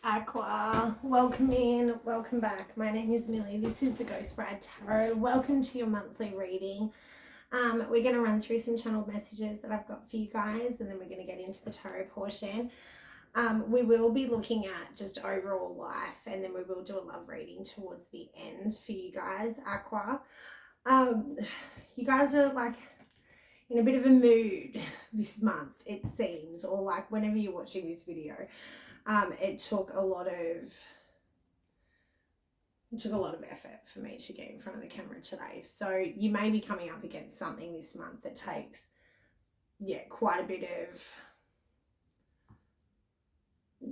Aqua, welcome in, welcome back. My name is Millie. This is the Ghost Bride Tarot. Welcome to your monthly reading. We're going to run through some channeled messages that I've got for you guys, and then we're going to get into the tarot portion. We will be looking at just overall life, and then we will do a love reading towards the end for you guys, Aqua. You guys are like in a bit of a mood this month, it seems, or like whenever you're watching this video. It took a lot of effort for me to get in front of the camera today. So you may be coming up against something this month that takes, quite a bit of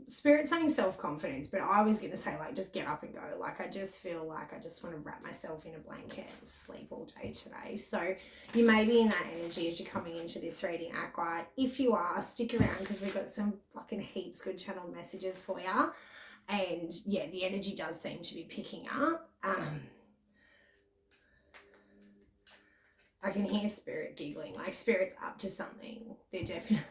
spirit saying self-confidence, but I was going to say like just get up and go. Like I just feel like I just want to wrap myself in a blanket and sleep all day today. So you may be in that energy as you're coming into this reading, Aqua. If you are, stick around because we've got some fucking heaps good channel messages for you. And yeah, the energy does seem to be picking up. I can hear spirit giggling, like spirit's up to something. They're definitely...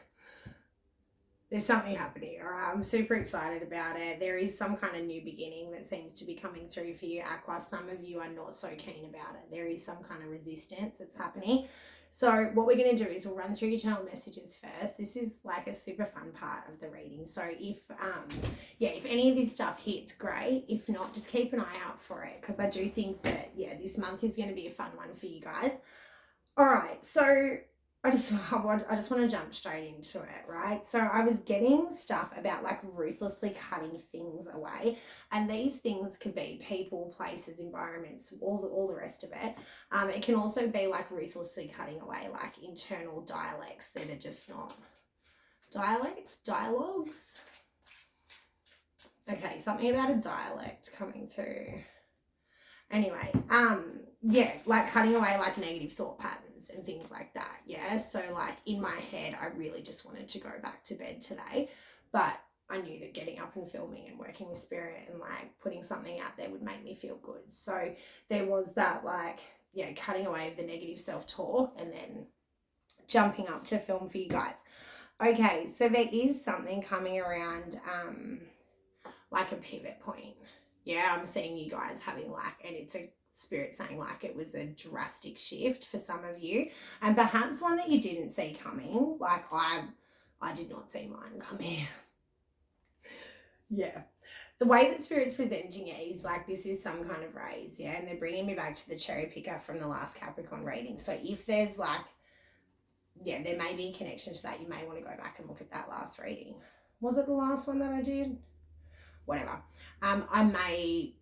There's something happening, all right? I'm super excited about it. There is some kind of new beginning that seems to be coming through for you, Aqua. Some of you are not so keen about it. There is some kind of resistance that's happening. So what we're going to do is we'll run through your channel messages first. This is like a super fun part of the reading. So if any of this stuff hits, great. If not, just keep an eye out for it because I do think that, this month is going to be a fun one for you guys. All right, so I just want to jump straight into it, right? So I was getting stuff about like ruthlessly cutting things away, and these things could be people, places, environments, all the rest of it. It can also be like ruthlessly cutting away like internal dialects that are just not dialogues. Okay, something about a dialect coming through. Anyway, like cutting away like negative thought patterns and things like that. So like in my head I really just wanted to go back to bed today, but I knew that getting up and filming and working with spirit and like putting something out there would make me feel good. So there was that like cutting away of the negative self-talk and then jumping up to film for you guys. Okay, so there is something coming around like a pivot point. I'm seeing you guys having like, and it's a spirit saying like it was a drastic shift for some of you, and perhaps one that you didn't see coming. Like I did not see mine coming. The way that spirit's presenting it is like this is some kind of raise, and they're bringing me back to the cherry picker from the last Capricorn reading. So if there's like, there may be a connection to that. You may want to go back and look at that last reading. Was it the last one that I did? Whatever. I may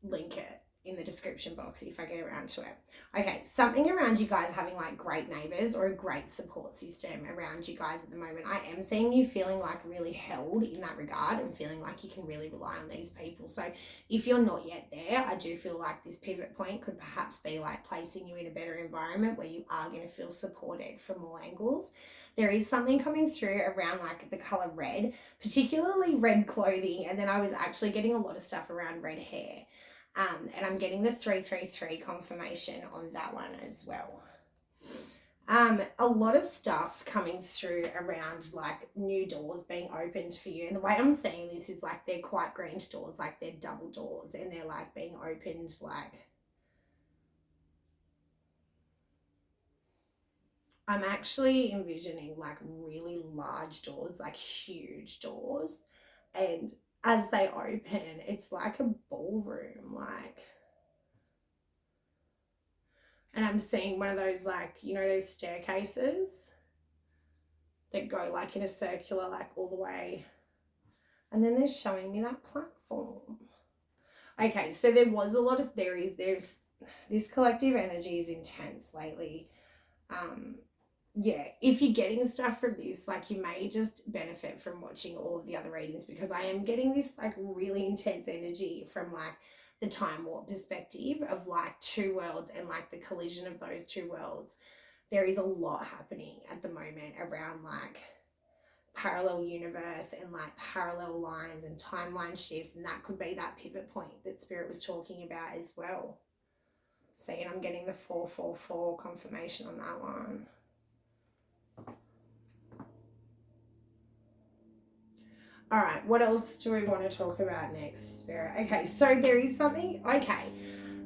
link it in the description box if I get around to it. Okay, something around you guys having like great neighbors or a great support system around you guys at the moment. I am seeing you feeling like really held in that regard and feeling like you can really rely on these people. So if you're not yet there, I do feel like this pivot point could perhaps be like placing you in a better environment where you are going to feel supported from all angles. There is something coming through around like the color red, particularly red clothing. And then I was actually getting a lot of stuff around red hair. And I'm getting the 333 confirmation on that one as well. A lot of stuff coming through around like new doors being opened for you. And the way I'm seeing this is like they're quite grand doors, like they're double doors and they're like being opened like... I'm actually envisioning like really large doors, like huge doors. And as they open, it's like a ballroom, like... And I'm seeing one of those like, those staircases that go like in a circular, like all the way. And then they're showing me that platform. Okay, so there's this collective energy is intense lately. If you're getting stuff from this, like you may just benefit from watching all of the other readings because I am getting this like really intense energy from like the time warp perspective of like two worlds and like the collision of those two worlds. There is a lot happening at the moment around like parallel universe and like parallel lines and timeline shifts, and that could be that pivot point that spirit was talking about as well. See, and I'm getting the 444 confirmation on that one. All right, what else do we want to talk about next, Spirit? Okay, so there is something, okay.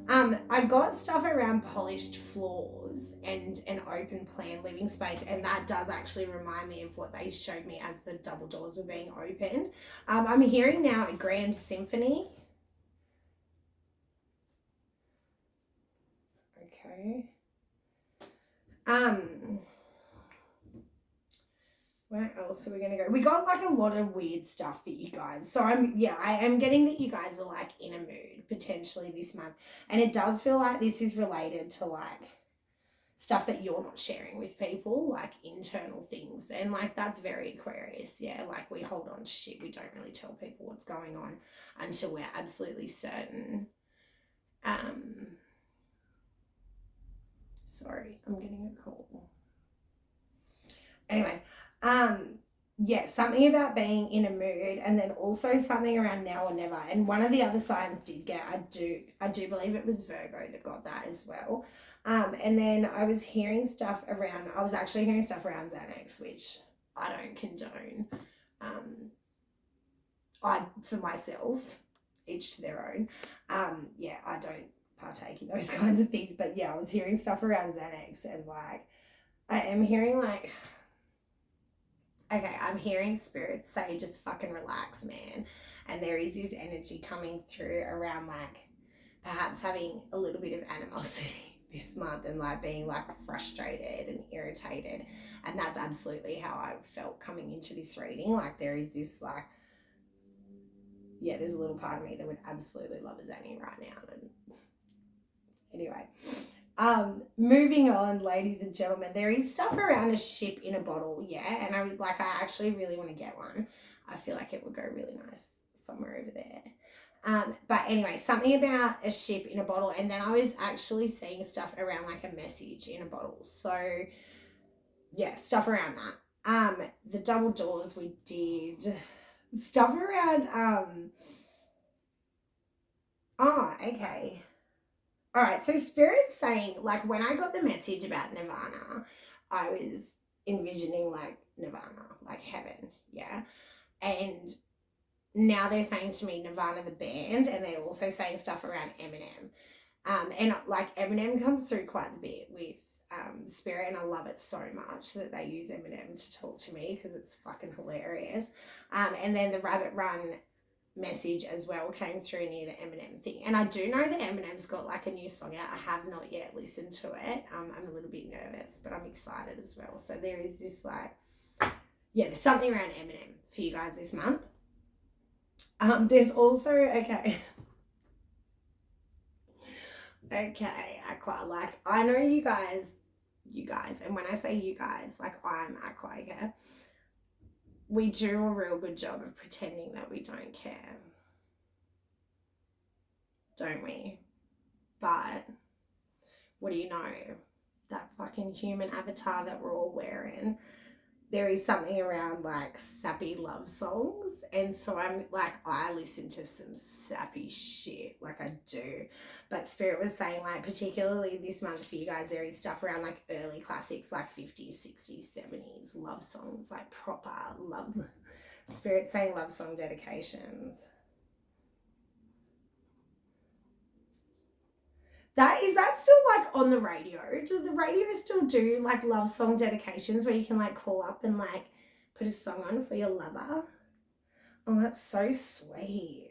I got stuff around polished floors and an open plan living space, and that does actually remind me of what they showed me as the double doors were being opened. I'm hearing now a grand symphony. Okay. Where else are we gonna go? We got like a lot of weird stuff for you guys. So I am getting that you guys are like in a mood potentially this month. And it does feel like this is related to like stuff that you're not sharing with people, like internal things. And like that's very Aquarius. Yeah, like we hold on to shit. We don't really tell people what's going on until we're absolutely certain. Sorry, I'm getting a call. Anyway, yeah, something about being in a mood, and then also something around now or never. And one of the other signs did get, I do believe it was Virgo that got that as well. And then I was actually hearing stuff around Xanax, which I don't condone. For myself, each to their own. Yeah, I don't partake in those kinds of things, but yeah, I was hearing stuff around Xanax, and like, I am hearing like, okay, I'm hearing spirits say just fucking relax, man. And there is this energy coming through around like perhaps having a little bit of animosity this month and like being like frustrated and irritated. And that's absolutely how I felt coming into this reading. Like there is this like, yeah, there's a little part of me that would absolutely love a Zanny right now. And anyway, moving on, ladies and gentlemen, there is stuff around a ship in a bottle, yeah, and I was like, I actually really want to get one. I feel like it would go really nice somewhere over there. But anyway, something about a ship in a bottle, and then I was actually seeing stuff around like a message in a bottle. So yeah, stuff around that. The double doors we did stuff around oh, okay. All right, so Spirit's saying, like, when I got the message about Nirvana, I was envisioning, like, Nirvana, like heaven, yeah? And now they're saying to me Nirvana the band, and they're also saying stuff around Eminem. And, like, Eminem comes through quite a bit with Spirit, and I love it so much that they use Eminem to talk to me because it's fucking hilarious. And then the Rabbit Run message as well came through near the Eminem thing, and I do know that Eminem's got like a new song out. I have not yet listened to it. I'm a little bit nervous, but I'm excited as well. So there is this like, yeah, there's something around Eminem for you guys this month. There's also okay, Aqua. Like I know you guys, and when I say you guys, like I'm Aqua, yeah. We do a real good job of pretending that we don't care, don't we? But what do you know? That fucking human avatar that we're all wearing, there is something around like sappy love songs. And so I'm like, I listen to some sappy shit, like I do. But Spirit was saying like, particularly this month for you guys, there is stuff around like early classics, like 50s, 60s, 70s, love songs, like proper love. Spirit saying love song dedications. Is that still like on the radio? Do the radio still do like love song dedications where you can like call up and like put a song on for your lover? Oh, that's so sweet.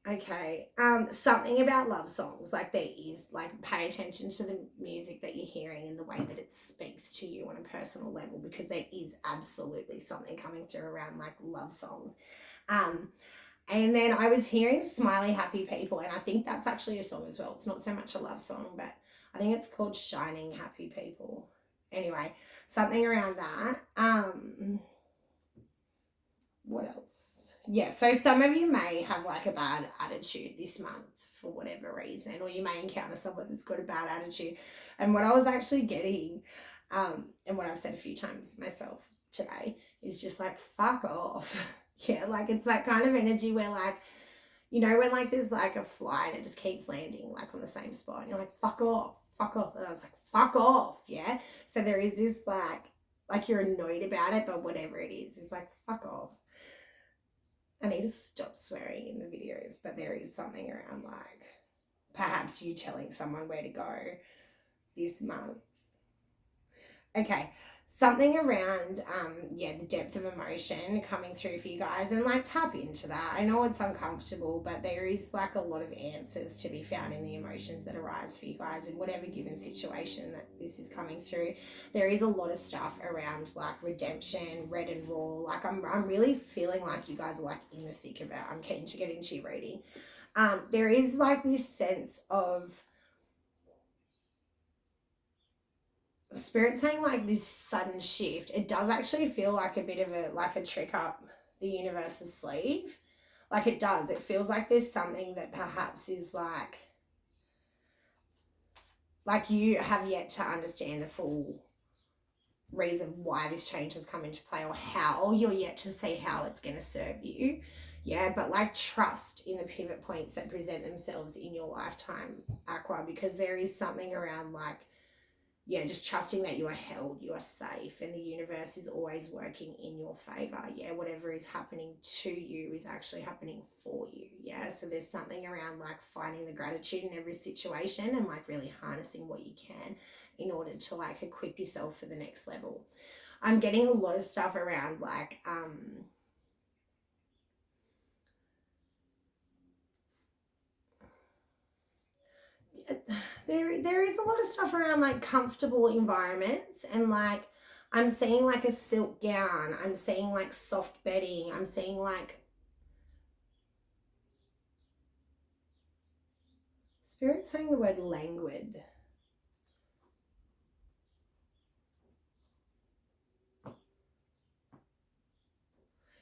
Okay. Something about love songs, like there is like pay attention to the music that you're hearing and the way that it speaks to you on a personal level, because there is absolutely something coming through around like love songs. And then I was hearing Smiley Happy People, and I think that's actually a song as well. It's not so much a love song, but I think it's called Shining Happy People. Anyway, something around that. What else? Yeah, so some of you may have like a bad attitude this month for whatever reason, or you may encounter someone that's got a bad attitude. And what I was actually getting, and what I've said a few times myself today, is just like, fuck off. Yeah, like it's that kind of energy where like, you know, when like there's like a fly and it just keeps landing like on the same spot and you're like, fuck off. And I was like, fuck off, yeah? So there is this like you're annoyed about it, but whatever it is, it's like, fuck off. I need to stop swearing in the videos, but there is something around like perhaps you telling someone where to go this month. Okay, something around the depth of emotion coming through for you guys, and like tap into that. I know it's uncomfortable, but there is like a lot of answers to be found in the emotions that arise for you guys in whatever given situation that this is coming through. There is a lot of stuff around like redemption, red and raw. Like I'm really feeling like you guys are like in the thick of it. I'm keen to get into your reading. There is like this sense of Spirit saying like this sudden shift. It does actually feel like a bit of a trick up the universe's sleeve. Like it does. It feels like there's something that perhaps is like you have yet to understand the full reason why this change has come into play, or you're yet to see how it's going to serve you. Yeah, but like trust in the pivot points that present themselves in your lifetime, Aqua, because there is something around like, just trusting that you are held, you are safe, and the universe is always working in your favor. Yeah, whatever is happening to you is actually happening for you. Yeah, so there's something around like finding the gratitude in every situation and like really harnessing what you can in order to like equip yourself for the next level. I'm getting a lot of stuff around like there is a lot of stuff around like comfortable environments, and like I'm seeing like a silk gown, I'm seeing like soft bedding, I'm seeing like Spirit saying the word languid.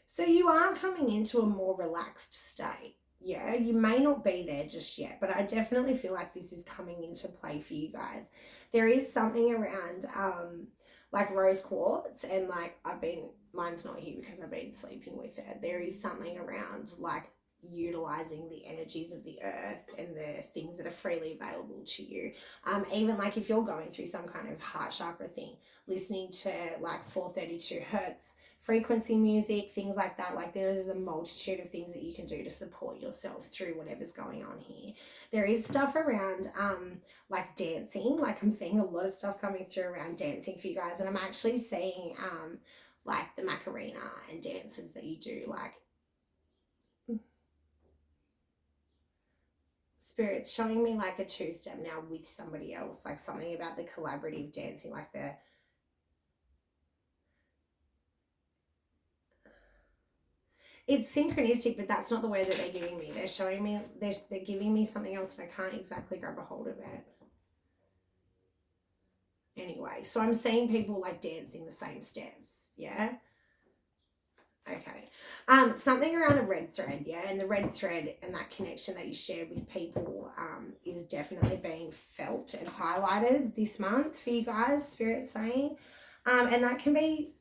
So you are coming into a more relaxed state. Yeah, you may not be there just yet, but I definitely feel like this is coming into play for you guys. There is something around like rose quartz, and like mine's not here because I've been sleeping with it. There is something around like utilizing the energies of the earth and the things that are freely available to you. Even like if you're going through some kind of heart chakra thing, listening to like 432 hertz frequency music, things like that. Like there is a multitude of things that you can do to support yourself through whatever's going on here. There is stuff around like dancing. Like I'm seeing a lot of stuff coming through around dancing for you guys, and I'm actually seeing like the Macarena and dances that you do. Like Spirit's showing me like a two-step now with somebody else, like something about the collaborative dancing, like it's synchronistic, but that's not the word that they're giving me. They're showing me, they're giving me something else, and I can't exactly grab a hold of it. Anyway, so I'm seeing people like dancing the same steps. Yeah. Okay. Something around a red thread, yeah, and the red thread and that connection that you share with people is definitely being felt and highlighted this month for you guys, Spirit saying. And that can be,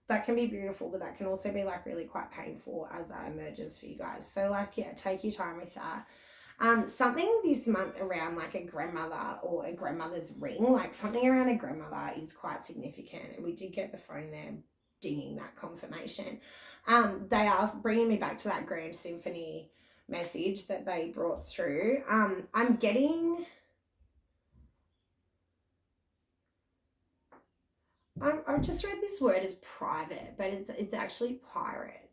that can be beautiful, but that can also be like really quite painful as that emerges for you guys. So like, take your time with that. Something this month around like a grandmother or a grandmother's ring, like something around a grandmother is quite significant. And we did get the phone there dinging that confirmation. They are bringing me back to that grand symphony message that they brought through. I'm getting... I've just read this word as private, but it's actually pirate.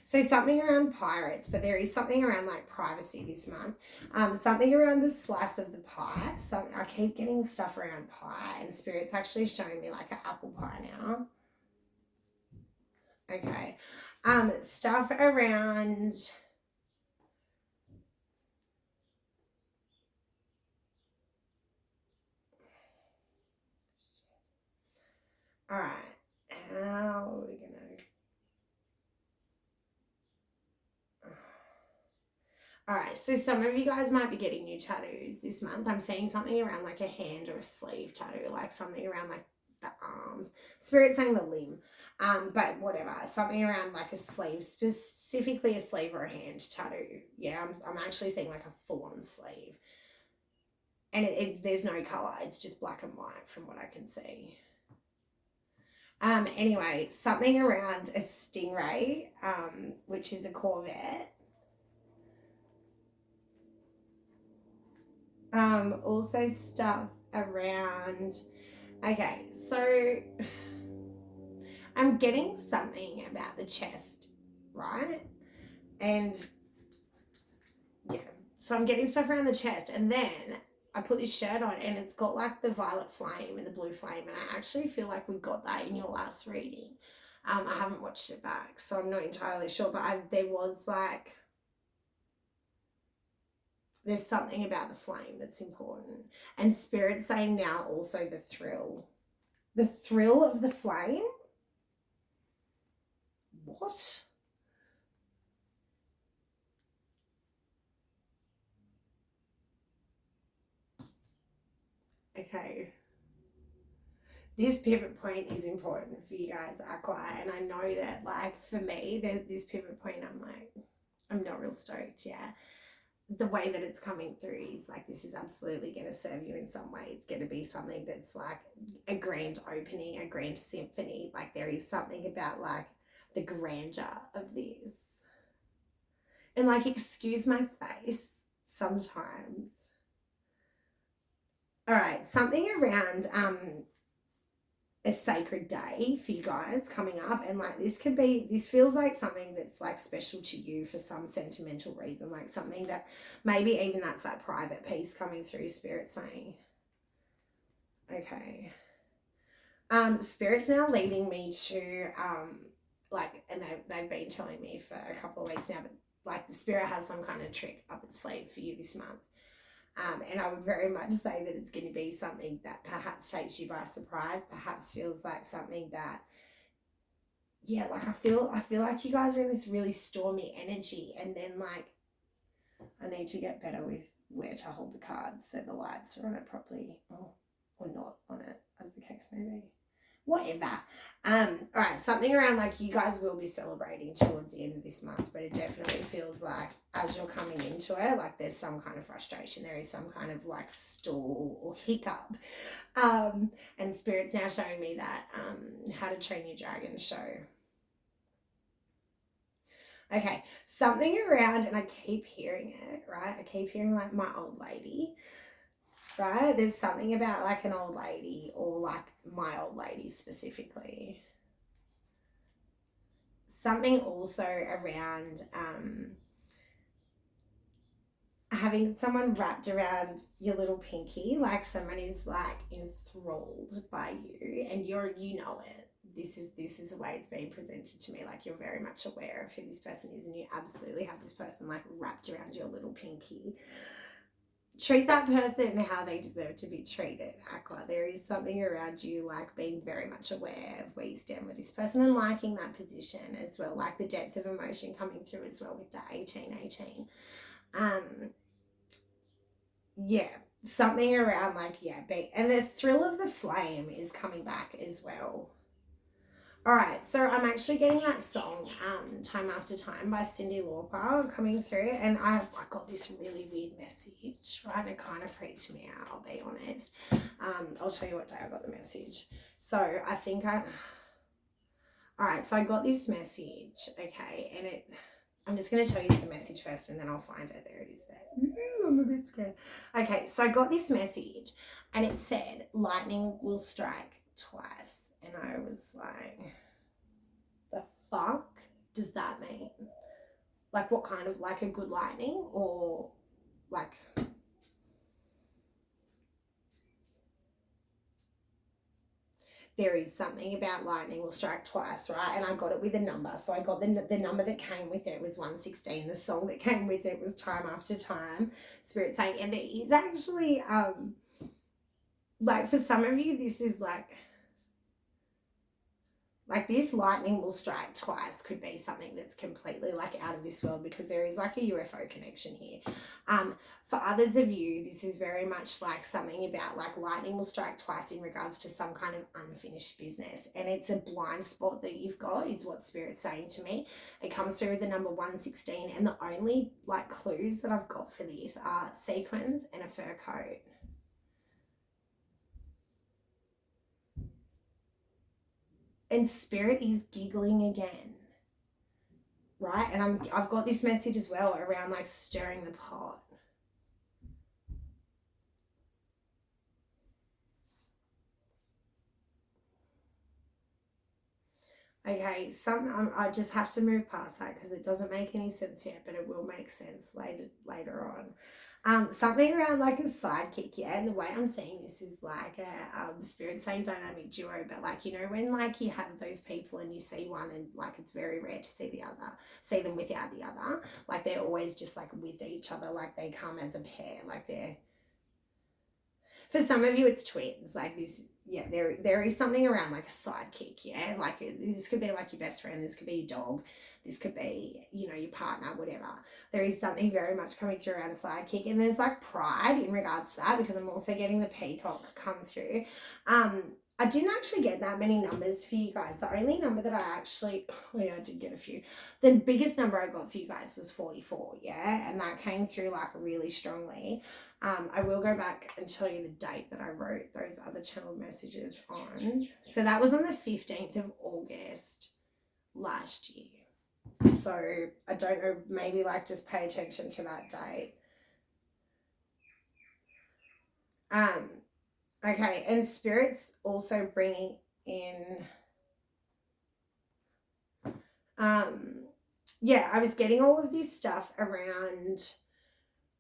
So something around pirates, but there is something around like privacy this month. Something around the slice of the pie. I keep getting stuff around pie, and Spirit's actually showing me like an apple pie now. Okay. Stuff around... All right. How are we going to... All right, so some of you guys might be getting new tattoos this month. I'm seeing something around like a hand or a sleeve tattoo, like something around like the arms. Spirit saying the limb, but whatever. Something around like a sleeve, specifically a sleeve or a hand tattoo. Yeah, I'm actually seeing like a full-on sleeve. And there's no colour. It's just black and white from what I can see. Anyway, something around a Stingray, which is a Corvette. Also stuff around, okay, so I'm getting something about the chest, right? And yeah, so I'm getting stuff around the chest, and then I put this shirt on and it's got like the violet flame and the blue flame, and I actually feel like we got that in your last reading. I haven't watched it back, so I'm not entirely sure, but there was like, there's something about the flame that's important. And Spirit's saying now also the thrill. The thrill of the flame? What? Okay. This pivot point is important for you guys, Aqua. And I know that, like, for me, this pivot point, I'm like, I'm not real stoked, yeah. The way that it's coming through is like, this is absolutely going to serve you in some way. It's going to be something that's like a grand opening, a grand symphony. Like, there is something about like the grandeur of this. And like, excuse my face sometimes. All right, something around a sacred day for you guys coming up, and like this feels like something that's like special to you for some sentimental reason, like something that maybe even that's that private piece coming through. Spirit saying, okay, Spirit's now leading me to like, and they've been telling me for a couple of weeks now, but like the Spirit has some kind of trick up its sleeve for you this month. And I would very much say that it's going to be something that perhaps takes you by surprise, perhaps feels like something that, yeah, like I feel like you guys are in this really stormy energy, and then like I need to get better with where to hold the cards so the lights are on it properly, or not on it, as the case may be. Whatever. All right, something around like you guys will be celebrating towards the end of this month, but it definitely feels like as you're coming into it, like there's some kind of frustration, there is some kind of like stall or hiccup. And Spirit's now showing me that How to Train Your Dragon show. Okay, something around, and I keep hearing it, right? I keep hearing like my old lady. Right? There's something about like an old lady, or like my old lady specifically. Something also around having someone wrapped around your little pinky, like someone is like enthralled by you, and you know it. This is the way it's being presented to me. Like, you're very much aware of who this person is, and you absolutely have this person like wrapped around your little pinky. Treat that person how they deserve to be treated, Aqua. There is something around you like being very much aware of where you stand with this person and liking that position as well, like the depth of emotion coming through as well with the 1818. Yeah, something around like, yeah, and the thrill of the flame is coming back as well. All right, so I'm actually getting that song, Time After Time by Cyndi Lauper coming through, and I got this really weird message, right? It kind of freaked me out, I'll be honest. I'll tell you what day I got the message. So all right, so I got this message, okay, and I'm just going to tell you the message first, and then I'll find it. There it is there. I'm a bit scared. Okay, so I got this message, and it said, lightning will strike twice. And I was like, the fuck does that mean? Like, what kind of, like a good lightning, or like... There is something about lightning will strike twice, right? And I got it with a number. So I got the number that came with it was 116. The song that came with it was Time After Time, Spirit saying. And there is actually, like for some of you, this is like this lightning will strike twice could be something that's completely like out of this world, because there is like a UFO connection here. For others of you, this is very much like something about like lightning will strike twice in regards to some kind of unfinished business, and it's a blind spot that you've got, is what Spirit's saying to me. It comes through with the number 116, and the only like clues that I've got for this are sequins and a fur coat. And Spirit is giggling again, right? And I've got this message as well around like stirring the pot. Okay, I just have to move past that because it doesn't make any sense yet, but it will make sense later on. Something around like a sidekick, yeah. And the way I'm seeing this is like a Spirit saying dynamic duo, but like, you know, when like you have those people and you see one and like it's very rare to see them without the other. Like they're always just like with each other, like they come as a pair, like they're, for some of you it's twins, like this, yeah, there is something around like a sidekick, yeah, like this could be like your best friend, this could be your dog, this could be, you know, your partner, whatever. There is something very much coming through around a sidekick, and there's like pride in regards to that, because I'm also getting the peacock come through. I didn't actually get that many numbers for you guys. The only number that I actually, oh yeah, I did get a few. The biggest number I got for you guys was 44, yeah, and that came through like really strongly. I will go back and tell you the date that I wrote those other channeled messages on. So that was on the 15th of August last year. So I don't know, maybe like just pay attention to that date. Okay, and Spirit's also bringing in, yeah, I was getting all of this stuff around,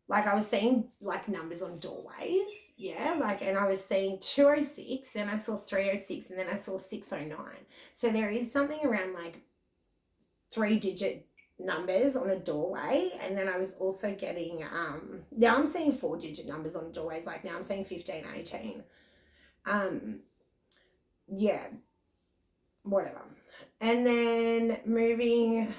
like I was seeing like numbers on doorways, yeah, like, and I was seeing 206, and I saw 306, and then I saw 609. So there is something around like 3-digit numbers on a doorway, and then I was also getting now I'm seeing 4-digit numbers on doorways, like now I'm seeing 15, 18. Yeah, whatever. And then moving,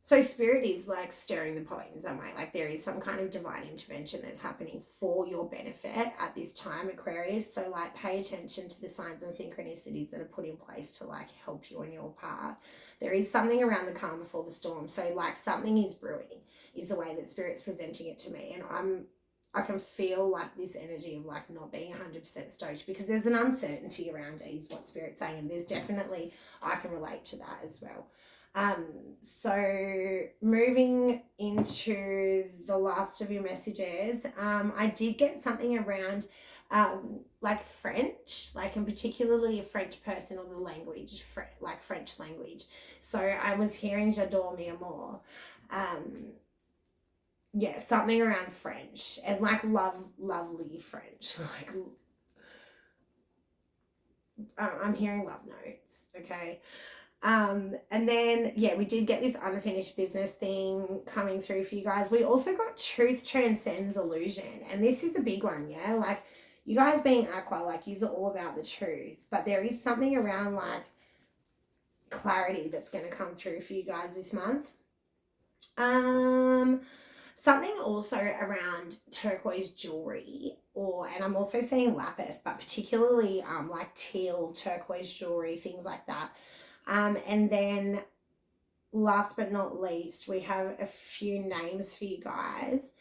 so Spirit is like stirring the pot in some way, like there is some kind of divine intervention that's happening for your benefit at this time, Aquarius. So like pay attention to the signs and synchronicities that are put in place to like help you on your path. There is something around the calm before the storm. So like something is brewing is the way that Spirit's presenting it to me. And I can feel like this energy of like not being 100% stoked, because there's an uncertainty around it is what Spirit's saying. And there's definitely, I can relate to that as well. So moving into the last of your messages, I did get something around like French, like, and particularly a French person, or the language, like French language. So I was hearing j'adore mi amour. Yeah, something around French, and like lovely French, like I'm hearing love notes, okay. And then, yeah, we did get this unfinished business thing coming through for you guys. We also got truth transcends illusion. And this is a big one, yeah? Like, you guys being Aqua, like, you're all about the truth. But there is something around, like, clarity that's going to come through for you guys this month. Something also around turquoise jewelry, and I'm also seeing lapis, but particularly like teal turquoise jewelry, things like that. And then last but not least, we have a few names for you guys.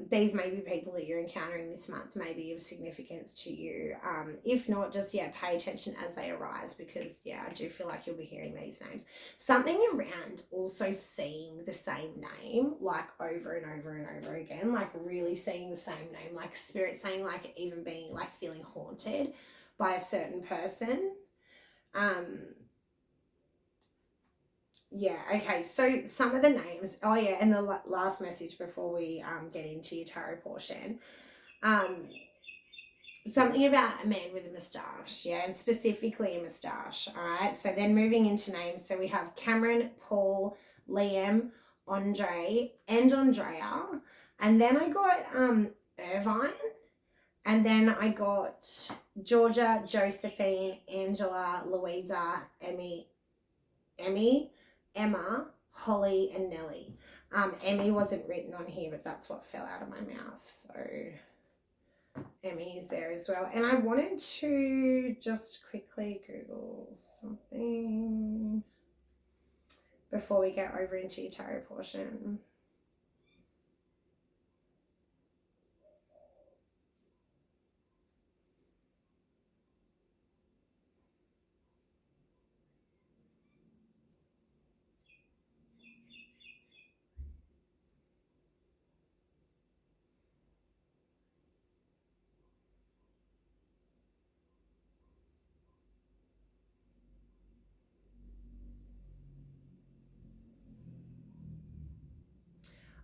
These may be people that you're encountering this month, maybe of significance to you. If not, just, yeah, pay attention as they arise, because, yeah, I do feel like you'll be hearing these names. Something around also seeing the same name, like, over and over and over again, like, really seeing the same name, like Spirit saying, like, even being, like, feeling haunted by a certain person. Yeah, okay, so some of the names, oh yeah, and the last message before we get into your tarot portion, something about a man with a moustache, yeah, and specifically a moustache, all right? So then moving into names, so we have Cameron, Paul, Liam, Andre, and Andrea, and then I got Irvine, and then I got Georgia, Josephine, Angela, Louisa, Emmy, Emma, Holly, and Nellie. Emmy wasn't written on here, but that's what fell out of my mouth. So Emmy is there as well. And I wanted to just quickly Google something before we get over into your tarot portion.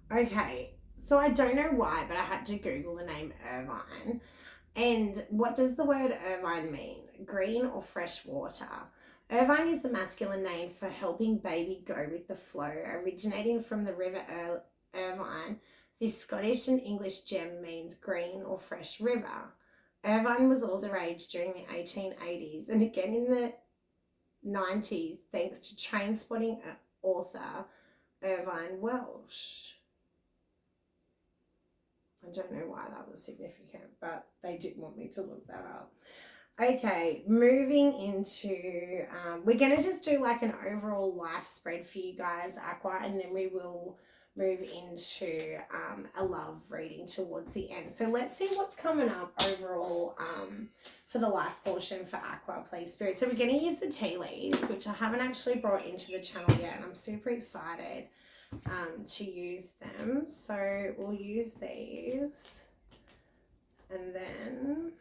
Okay, so I don't know why, but I had to Google the name Irvine. And what does the word Irvine mean? Green or fresh water? Irvine is the masculine name for helping baby go with the flow, originating from the river Irvine. This Scottish and English gem means green or fresh river. Irvine was all the rage during the 1880s and again in the 90s thanks to train spotting author Irvine Welsh. I don't know why that was significant, but they did want me to look that up. Okay, moving into, we're going to just do like an overall life spread for you guys, Aqua, and then we will move into a love reading towards the end. So let's see what's coming up overall for the life portion for Aqua, please, Spirit. So we're going to use the tea leaves, which I haven't actually brought into the channel yet, and I'm super excited to use them. So we'll use these and then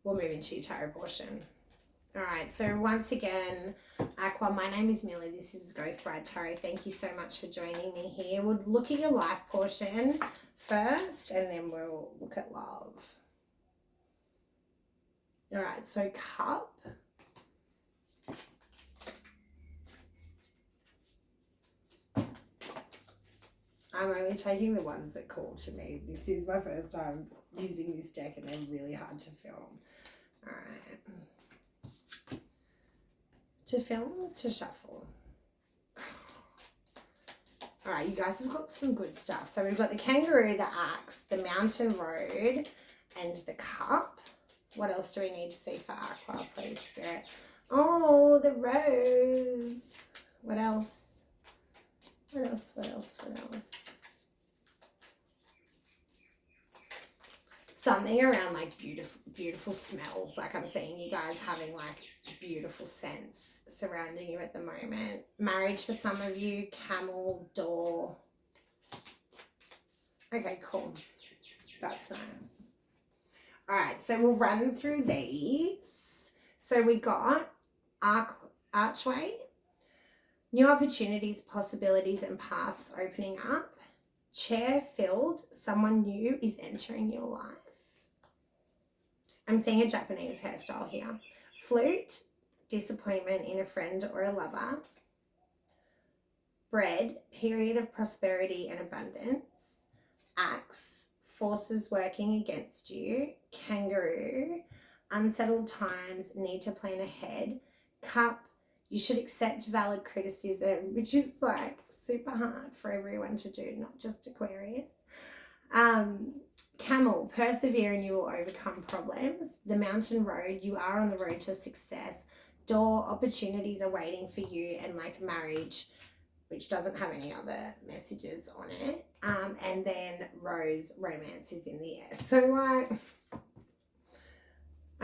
we'll move into your tarot portion. All right, so once again, Aqua, my name is Millie. This is Ghost Bride Tarot. Thank you so much for joining me here. We'll look at your life portion first and then we'll look at love. All right, so Cup. I'm only taking the ones that call to me. This is my first time using this deck and they're really hard to film. All right. To film, to shuffle. All right, you guys have got some good stuff. So we've got the kangaroo, the axe, the mountain road, and the cup. What else do we need to see for Aqua, please, Spirit? Oh, the rose. What else? What else? What else? What else? Something around like beautiful smells. Like I'm seeing you guys having like beautiful scents surrounding you at the moment. Marriage for some of you, camel, door. Okay, cool. That's nice. All right, so we'll run through these. So we got archway, new opportunities, possibilities, and paths opening up. Chair filled, someone new is entering your life. I'm seeing a Japanese hairstyle here. Flute, disappointment in a friend or a lover. Bread, period of prosperity and abundance. Axe, forces working against you. Kangaroo, unsettled times, need to plan ahead. Cup, you should accept valid criticism, which is like super hard for everyone to do, not just Aquarius. Camel, persevere and you will overcome problems. The mountain road, you are on the road to success. Door, opportunities are waiting for you, and like marriage, which doesn't have any other messages on it. And then rose, romance is in the air. So like,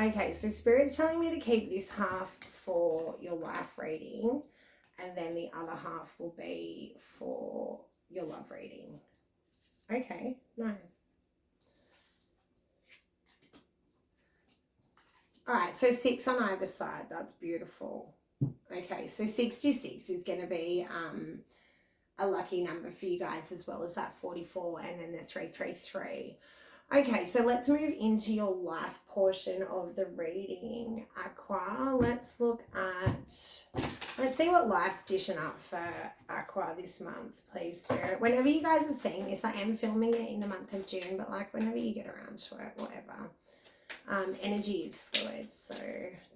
okay, so Spirit's telling me to keep this half for your life reading, and then the other half will be for your love reading. Okay, nice. All right, so 6 on either side. That's beautiful. Okay, so 66 is going to be a lucky number for you guys, as well as that 44 and then the 333. Okay, so let's move into your life portion of the reading, Aqua. Let's see what life's dishing up for Aqua this month, please, Spirit. Whenever you guys are seeing this, I am filming it in the month of June, but like whenever you get around to it, whatever. Energy is fluid, so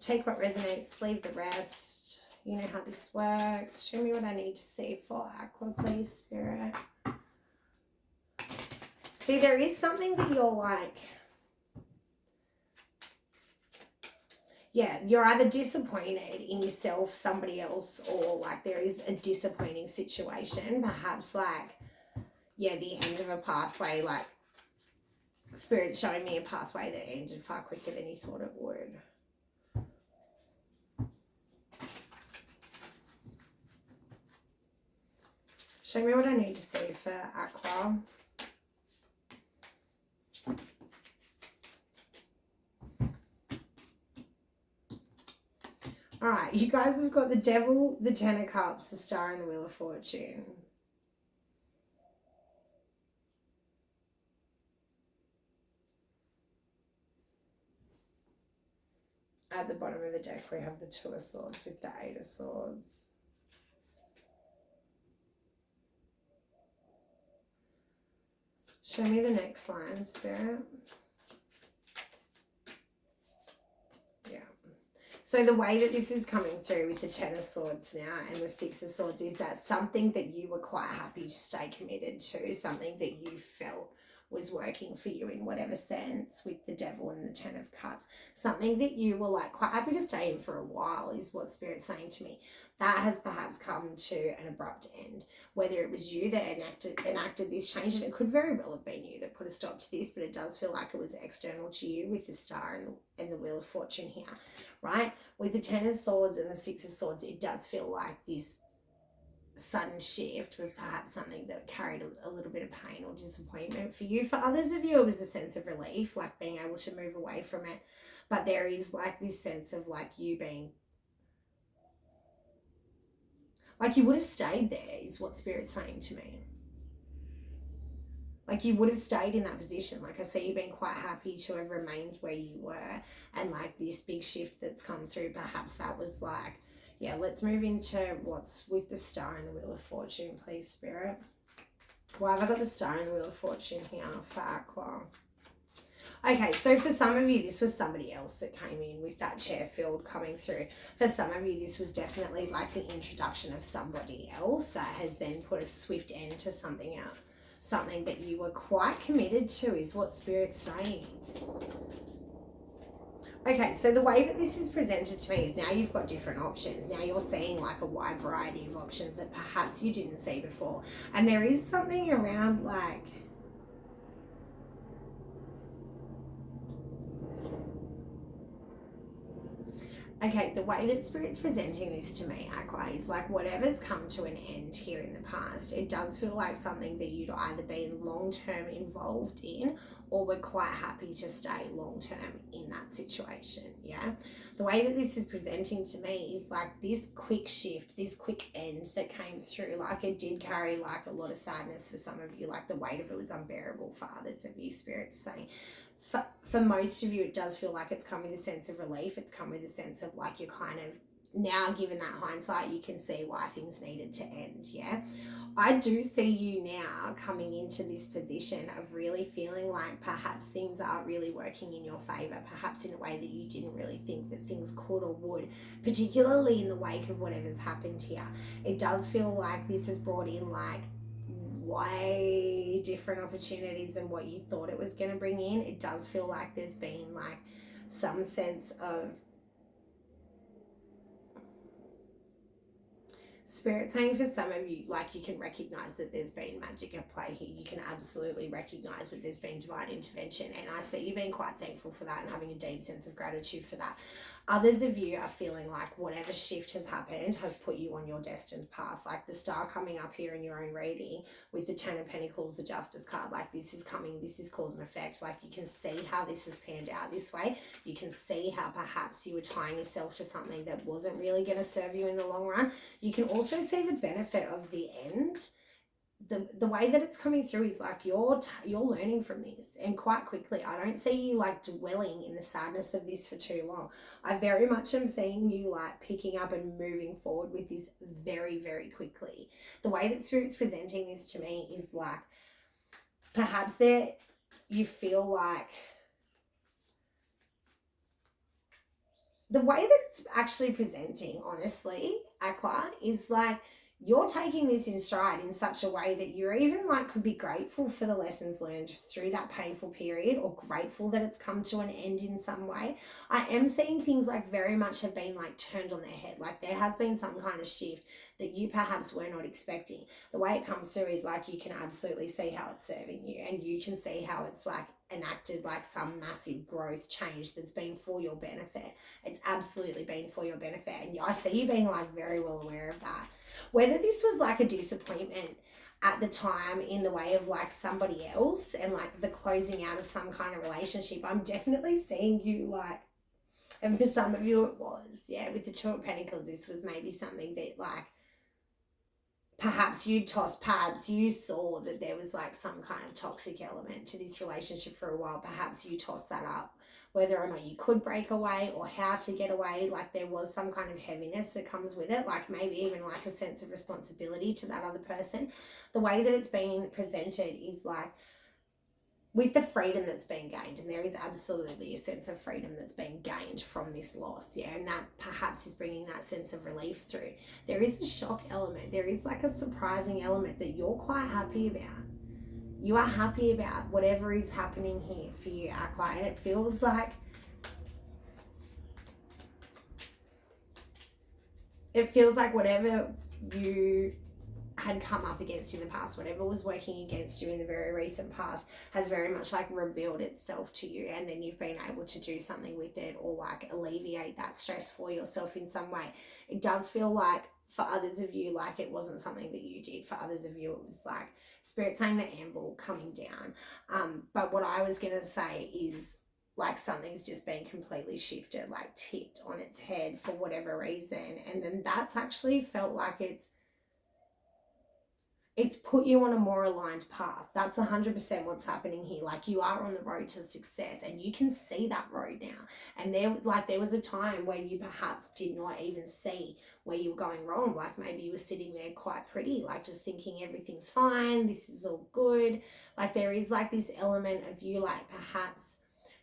take what resonates, leave the rest. You know how this works. Show me what I need to see for Aqua, please, Spirit. See, there is something that you're like, yeah, you're either disappointed in yourself, somebody else, or like there is a disappointing situation, perhaps like, yeah, the end of a pathway, like Spirit's showing me a pathway that ended far quicker than you thought it would. Show me what I need to see for Aqua. All right, you guys have got the Devil, the Ten of Cups, the Star, and the Wheel of Fortune. at the bottom of the deck, we have the Two of Swords with the Eight of Swords. Show me the next line, Spirit. Yeah. So the way that this is coming through with the Ten of Swords now and the Six of Swords is that something that you were quite happy to stay committed to, something that you felt was working for you in whatever sense with the Devil and the Ten of Cups, something that you were like quite happy to stay in for a while is what Spirit's saying to me. That has perhaps come to an abrupt end. Whether it was you that enacted this change, and it could very well have been you that put a stop to this, but it does feel like it was external to you with the Star and the Wheel of Fortune here, right? With the Ten of Swords and the Six of Swords, it does feel like this sudden shift was perhaps something that carried a little bit of pain or disappointment for you. For others of you, it was a sense of relief, like being able to move away from it. But there is like this sense of like you being, like you would have stayed there is what Spirit's saying to me. Like you would have stayed in that position. Like I see you being quite happy to have remained where you were. And like this big shift that's come through, perhaps that was like, yeah, let's move into what's with the Star and the Wheel of Fortune, please, Spirit. Why have I got the Star and the Wheel of Fortune here for Aqua? Okay, so for some of you, this was somebody else that came in with that chair field coming through. For some of you, this was definitely like the introduction of somebody else that has then put a swift end to something else. Something that you were quite committed to is what Spirit's saying. Okay, so the way that this is presented to me is now you've got different options. Now you're seeing like a wide variety of options that perhaps you didn't see before. And there is something around like, okay, the way that Spirit's presenting this to me, Aqua, is like whatever's come to an end here in the past, it does feel like something that you'd either been long-term involved in or were quite happy to stay long-term in that situation, yeah? The way that this is presenting to me is like this quick shift, this quick end that came through, like it did carry like a lot of sadness for some of you, like the weight of it was unbearable for others of you, Spirit's saying. For most of you, it does feel like it's come with a sense of relief. It's come with a sense of like you're kind of now, given that hindsight, you can see why things needed to end, yeah? I do see you now coming into this position of really feeling like perhaps things are really working in your favor, perhaps in a way that you didn't really think that things could or would, particularly in the wake of whatever's happened here. It does feel like this has brought in like way different opportunities than what you thought it was going to bring in. It does feel like there's been like some sense of Spirit saying for some of you, like you can recognize that there's been magic at play here. You can absolutely recognize that there's been divine intervention, and I see you being quite thankful for that and having a deep sense of gratitude for that. Others of you are feeling like whatever shift has happened has put you on your destined path. Like the Star coming up here in your own reading with the Ten of Pentacles, the Justice card, like this is coming, this is cause and effect. Like you can see how this has panned out this way. You can see how perhaps you were tying yourself to something that wasn't really going to serve you in the long run. You can also see the benefit of the end. The way that it's coming through is like you're learning from this, and quite quickly. I don't see you like dwelling in the sadness of this for too long. I very much am seeing you like picking up and moving forward with this very, very quickly. The way that Spirit's presenting this to me is like perhaps there you feel like the way that it's actually presenting, honestly, Aqua, is like you're taking this in stride in such a way that you're even like could be grateful for the lessons learned through that painful period, or grateful that it's come to an end in some way. I am seeing things like very much have been like turned on their head. Like there has been some kind of shift that you perhaps were not expecting. The way it comes through is like you can absolutely see how it's serving you, and you can see how it's like enacted like some massive growth change that's been for your benefit. It's absolutely been for your benefit, and I see you being like very well aware of that. Whether this was like a disappointment at the time in the way of like somebody else and like the closing out of some kind of relationship, I'm definitely seeing you like, and for some of you it was, yeah, with the Two of Pentacles, this was maybe something that like perhaps you saw that there was like some kind of toxic element to this relationship for a while. Perhaps you tossed that up whether or not you could break away or how to get away. Like there was some kind of heaviness that comes with it, like maybe even like a sense of responsibility to that other person. The way that it's being presented is like with the freedom that's been gained, and there is absolutely a sense of freedom that's been gained from this loss, yeah, and that perhaps is bringing that sense of relief through. There is a shock element, there is like a surprising element that you're quite happy about. You are happy about whatever is happening here for you, Aqua, and it feels like whatever you had come up against in the past, whatever was working against you in the very recent past, has very much like revealed itself to you, and then you've been able to do something with it or like alleviate that stress for yourself in some way. It does feel like for others of you, like it wasn't something that you did. For others of you, it was like Spirit saying the anvil coming down. But what I was going to say is like something's just been completely shifted, like tipped on its head for whatever reason. And then that's actually felt like it's put you on a more aligned path. That's 100% what's happening here. Like you are on the road to success, and you can see that road now. And there was a time where you perhaps did not even see where you were going wrong. Like maybe you were sitting there quite pretty, like just thinking everything's fine, this is all good. Like there is like this element of you like perhaps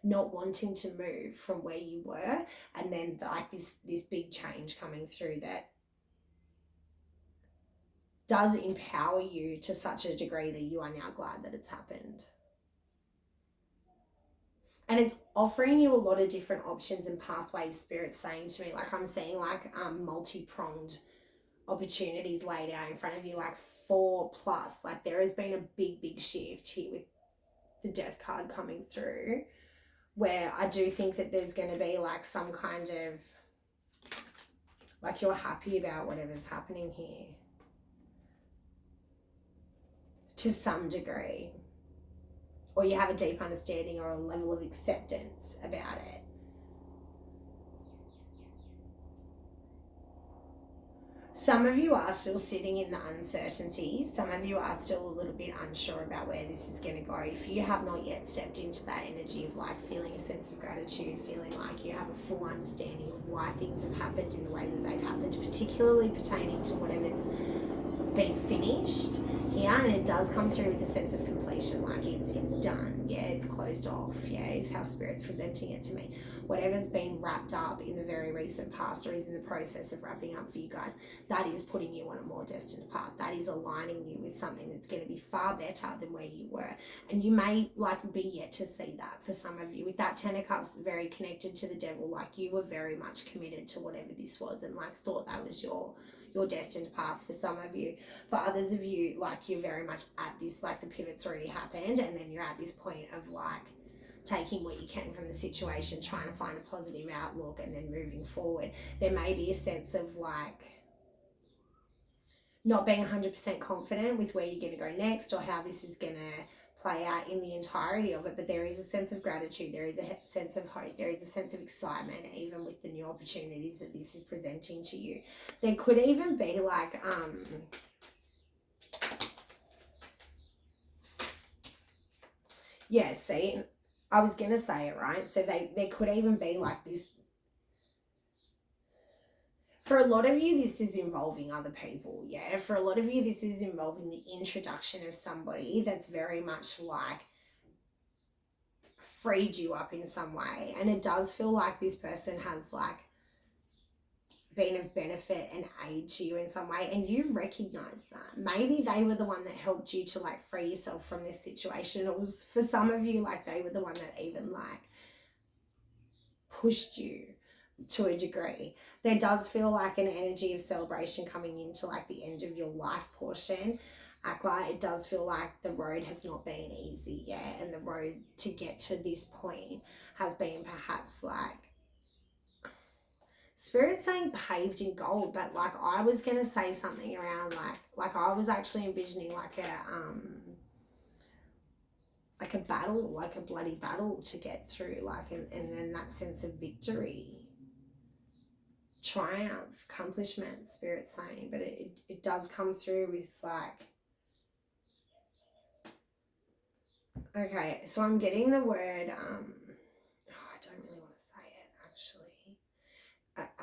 not wanting to move from where you were, and then like this big change coming through that does empower you to such a degree that you are now glad that it's happened. And it's offering you a lot of different options and pathways, Spirit's saying to me. Like I'm seeing like multi-pronged opportunities laid out in front of you, like 4+. Like there has been a big shift here with the Death card coming through, where I do think that there's going to be like some kind of, like you're happy about whatever's happening here to some degree, or you have a deep understanding or a level of acceptance about it. Some of you are still sitting in the uncertainty. Some of you are still a little bit unsure about where this is going to go. If you have not yet stepped into that energy of like feeling a sense of gratitude, feeling like you have a full understanding of why things have happened in the way that they've happened, particularly pertaining to whatever's been finished here, and it does come through with a sense of completion, like it's done, yeah, it's closed off, yeah, is how Spirit's presenting it to me. Whatever's been wrapped up in the very recent past or is in the process of wrapping up for you guys, that is putting you on a more destined path. That is aligning you with something that's going to be far better than where you were, and you may like be yet to see that. For some of you, with that 10 of Cups very connected to the Devil, like you were very much committed to whatever this was and like thought that was your destined path. For some of you, for others of you, like you're very much at this, like the pivot's already happened, and then you're at this point of like taking what you can from the situation, trying to find a positive outlook, and then moving forward. There may be a sense of like not being 100% confident with where you're going to go next or how this is going to play out in the entirety of it, but there is a sense of gratitude, there is a sense of hope, there is a sense of excitement even with the new opportunities that this is presenting to you. There could even be like yeah, see, I was gonna say it, right? So there could even be like this. For a lot of you, this is involving other people, yeah? For a lot of you, this is involving the introduction of somebody that's very much like freed you up in some way. And it does feel like this person has like been of benefit and aid to you in some way, and you recognize that. Maybe they were the one that helped you to like free yourself from this situation. It was, for some of you, like they were the one that even like pushed you to a degree. There does feel like an energy of celebration coming into like the end of your life portion, Aqua. It does feel like the road has not been easy, yeah, and the road to get to this point has been perhaps like Spirit's saying paved in gold, but like I was gonna say something around like I was actually envisioning like a battle, like a bloody battle to get through, like and then that sense of victory, triumph, accomplishment, Spirit's saying. But it does come through with like, okay, so I'm getting the word I don't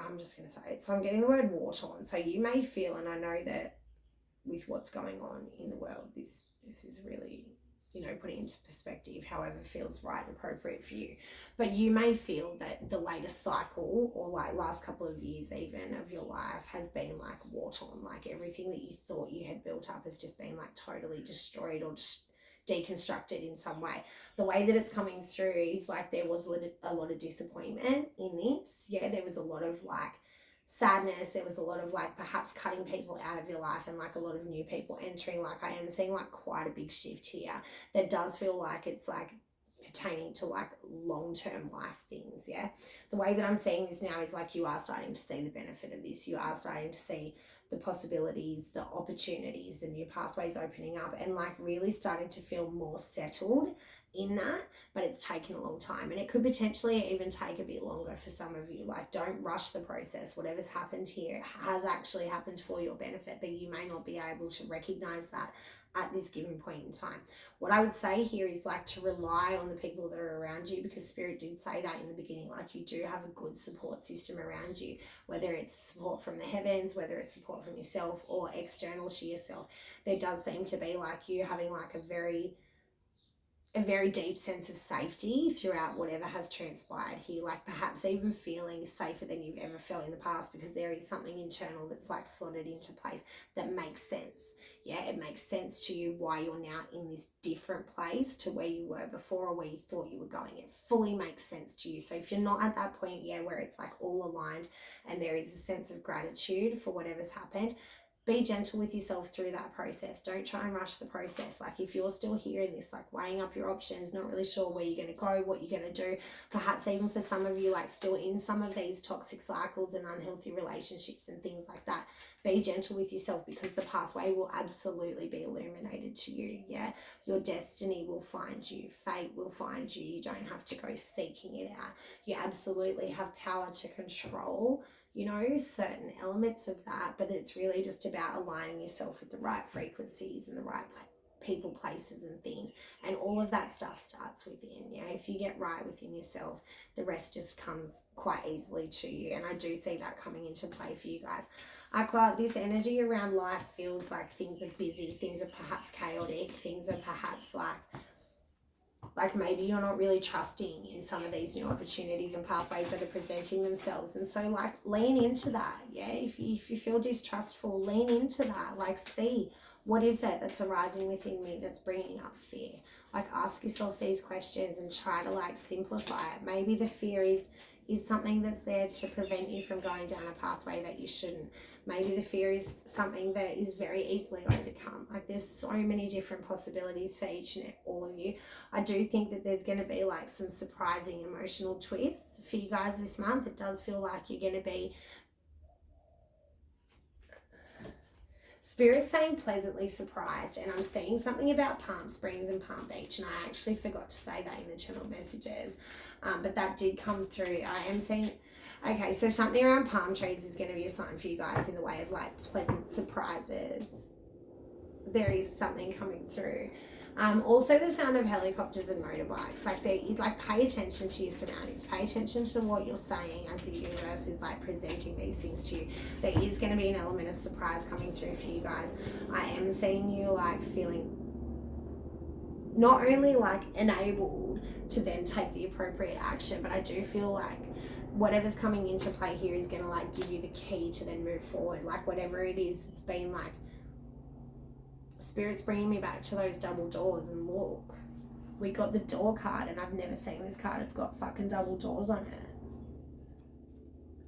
I'm just going to say it. So I'm getting the word war torn. So you may feel, and I know that with what's going on in the world, this is really, you know, putting into perspective however feels right and appropriate for you. But you may feel that the latest cycle, or like last couple of years even of your life, has been like war torn. Like everything that you thought you had built up has just been like totally destroyed or just deconstructed in some way. The way that it's coming through is like there was a lot of disappointment in this. Yeah, there was a lot of like sadness. There was a lot of like perhaps cutting people out of your life and like a lot of new people entering. Like I am seeing like quite a big shift here that does feel like it's like pertaining to like long-term life things. Yeah, the way that I'm seeing this now is like you are starting to see the benefit of this. You are starting to see the possibilities, the opportunities, the new pathways opening up, and like really starting to feel more settled in that. But it's taken a long time, and it could potentially even take a bit longer for some of you. Like don't rush the process. Whatever's happened here has actually happened for your benefit, but you may not be able to recognize that at this given point in time. What I would say here is like to rely on the people that are around you, because Spirit did say that in the beginning, like you do have a good support system around you, whether it's support from the heavens, whether it's support from yourself or external to yourself. There does seem to be like you having like a very deep sense of safety throughout whatever has transpired here, like perhaps even feeling safer than you've ever felt in the past, because there is something internal that's like slotted into place that makes sense. Yeah, it makes sense to you why you're now in this different place to where you were before or where you thought you were going. It fully makes sense to you. So if you're not at that point, yeah, where it's like all aligned and there is a sense of gratitude for whatever's happened, be gentle with yourself through that process. Don't try and rush the process. Like if you're still here in this, like weighing up your options, not really sure where you're going to go, what you're going to do, perhaps even for some of you, like still in some of these toxic cycles and unhealthy relationships and things like that, be gentle with yourself, because the pathway will absolutely be illuminated to you. Yeah, your destiny will find you. Fate will find you. You don't have to go seeking it out. You absolutely have power to control, you know, certain elements of that, but it's really just about aligning yourself with the right frequencies and the right people, places and things, and all of that stuff starts within. Yeah, if you get right within yourself, the rest just comes quite easily to you, and I do see that coming into play for you guys. Aqua, this energy around life feels like things are busy, things are perhaps chaotic, things are perhaps like maybe you're not really trusting in some of these new opportunities and pathways that are presenting themselves. And so like lean into that. Yeah, if you feel distrustful, lean into that. Like see, what is it that's arising within me that's bringing up fear? Like ask yourself these questions and try to like simplify it. Maybe the fear is something that's there to prevent you from going down a pathway that you shouldn't. Maybe the fear is something that is very easily overcome. Like there's so many different possibilities for each and all of you. I do think that there's going to be like some surprising emotional twists for you guys this month. It does feel like you're going to be, Spirit saying pleasantly surprised, and I'm seeing something about Palm Springs and Palm Beach, and I actually forgot to say that in the channel messages, but that did come through. I am seeing, okay, so something around palm trees is going to be a sign for you guys in the way of like pleasant surprises. There is something coming through. Also the sound of helicopters and motorbikes. Like pay attention to your surroundings. Pay attention to what you're saying as the universe is like presenting these things to you. There is going to be an element of surprise coming through for you guys. I am seeing you like feeling not only like enabled to then take the appropriate action, but I do feel like whatever's coming into play here is going to like give you the key to then move forward. Like whatever it is, it's been like Spirit's bringing me back to those double doors, and look, we got the door card, and I've never seen this card. It's got fucking double doors on it.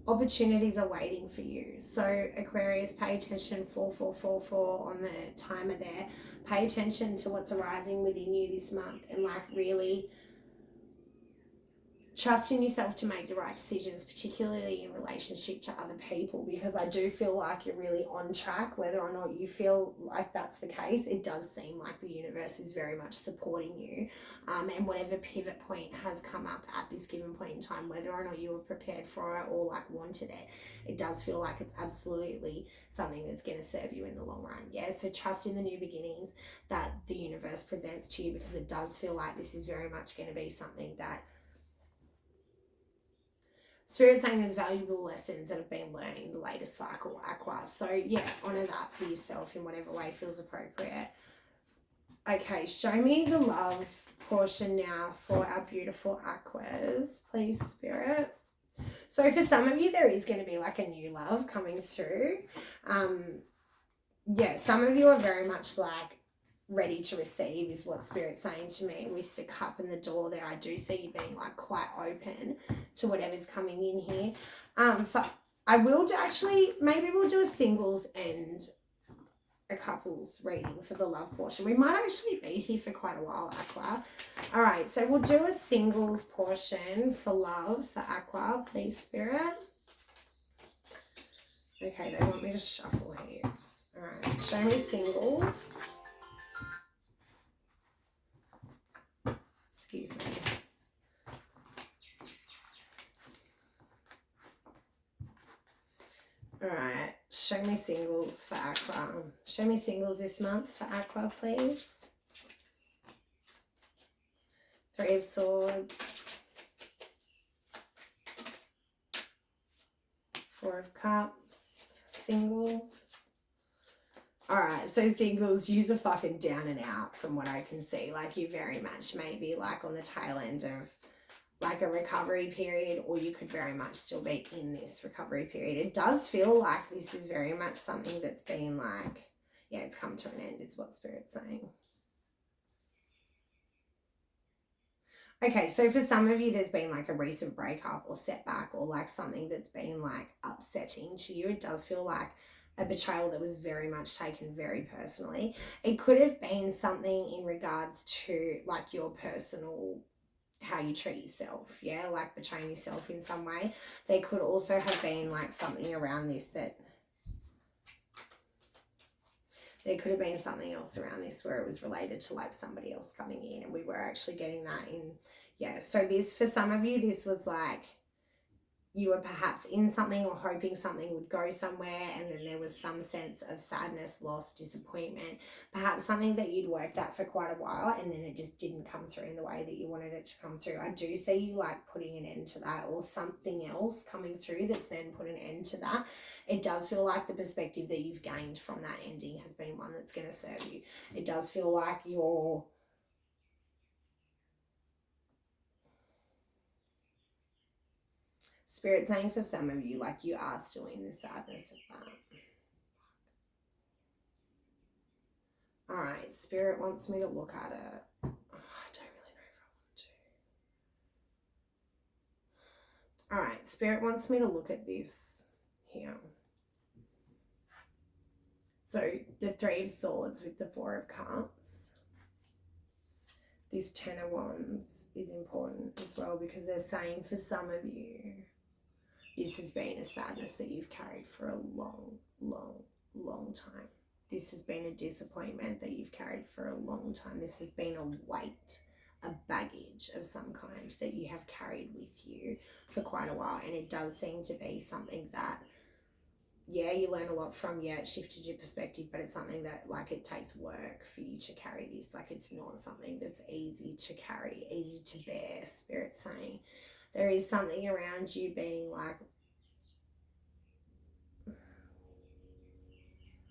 Opportunities are waiting for you. So Aquarius, pay attention, 4444 on the timer there. Pay attention to what's arising within you this month, and like really trust in yourself to make the right decisions, particularly in relationship to other people, because I do feel like you're really on track. Whether or not you feel like that's the case, it does seem like the universe is very much supporting you, and whatever pivot point has come up at this given point in time, whether or not you were prepared for it or like wanted it, it does feel like it's absolutely something that's going to serve you in the long run. Yeah, so trust in the new beginnings that the universe presents to you, because it does feel like this is very much going to be something that Spirit saying there's valuable lessons that have been learned in the latest cycle, Aqua. So yeah, honour that for yourself in whatever way feels appropriate. Okay, show me the love portion now for our beautiful Aquas, please, Spirit. So for some of you, there is going to be like a new love coming through. Yeah, some of you are very much like ready to receive is what Spirit's saying to me with the cup and the door there. I do see you being like quite open to whatever's coming in here. I will actually, maybe we'll do a singles and a couples reading for the love portion. We might actually be here for quite a while, Aqua. All right, so we'll do a singles portion for love for Aqua, please, Spirit. Okay, they want me to shuffle heaps. All right, show me singles. Excuse me. All right, show me singles for Aqua. Show me singles this month for Aqua, please. Three of Swords. Four of Cups. Singles. All right, so singles, yous are fucking down and out from what I can see. Like you very much maybe like on the tail end of like a recovery period, or you could very much still be in this recovery period. It does feel like this is very much something that's been like, yeah, it's come to an end is what Spirit's saying. Okay, so for some of you, there's been like a recent breakup or setback or like something that's been like upsetting to you. It does feel like a betrayal that was very much taken very personally. It could have been something in regards to like your personal, how you treat yourself, yeah, like betraying yourself in some way. There could also have been like something around this that there could have been something else around this where it was related to like somebody else coming in, and we were actually getting that in. Yeah, so this, for some of you, this was like you were perhaps in something or hoping something would go somewhere, and then there was some sense of sadness, loss, disappointment, perhaps something that you'd worked at for quite a while, and then it just didn't come through in the way that you wanted it to come through. I do see you like putting an end to that, or something else coming through that's then put an end to that. It does feel like the perspective that you've gained from that ending has been one that's going to serve you. It does feel like you're Spirit saying for some of you, like you are still in the sadness of that. All right, Spirit wants me to look at it. Oh, I don't really know if I want to. All right, Spirit wants me to look at this here. So the Three of Swords with the Four of Cups. This Ten of Wands is important as well, because they're saying for some of you, this has been a sadness that you've carried for a long, long, long time. This has been a disappointment that you've carried for a long time. This has been a weight, a baggage of some kind that you have carried with you for quite a while. And it does seem to be something that, yeah, you learn a lot from, yeah, it shifted your perspective, but it's something that like it takes work for you to carry this. Like it's not something that's easy to carry, easy to bear. Spirit saying there is something around you being like,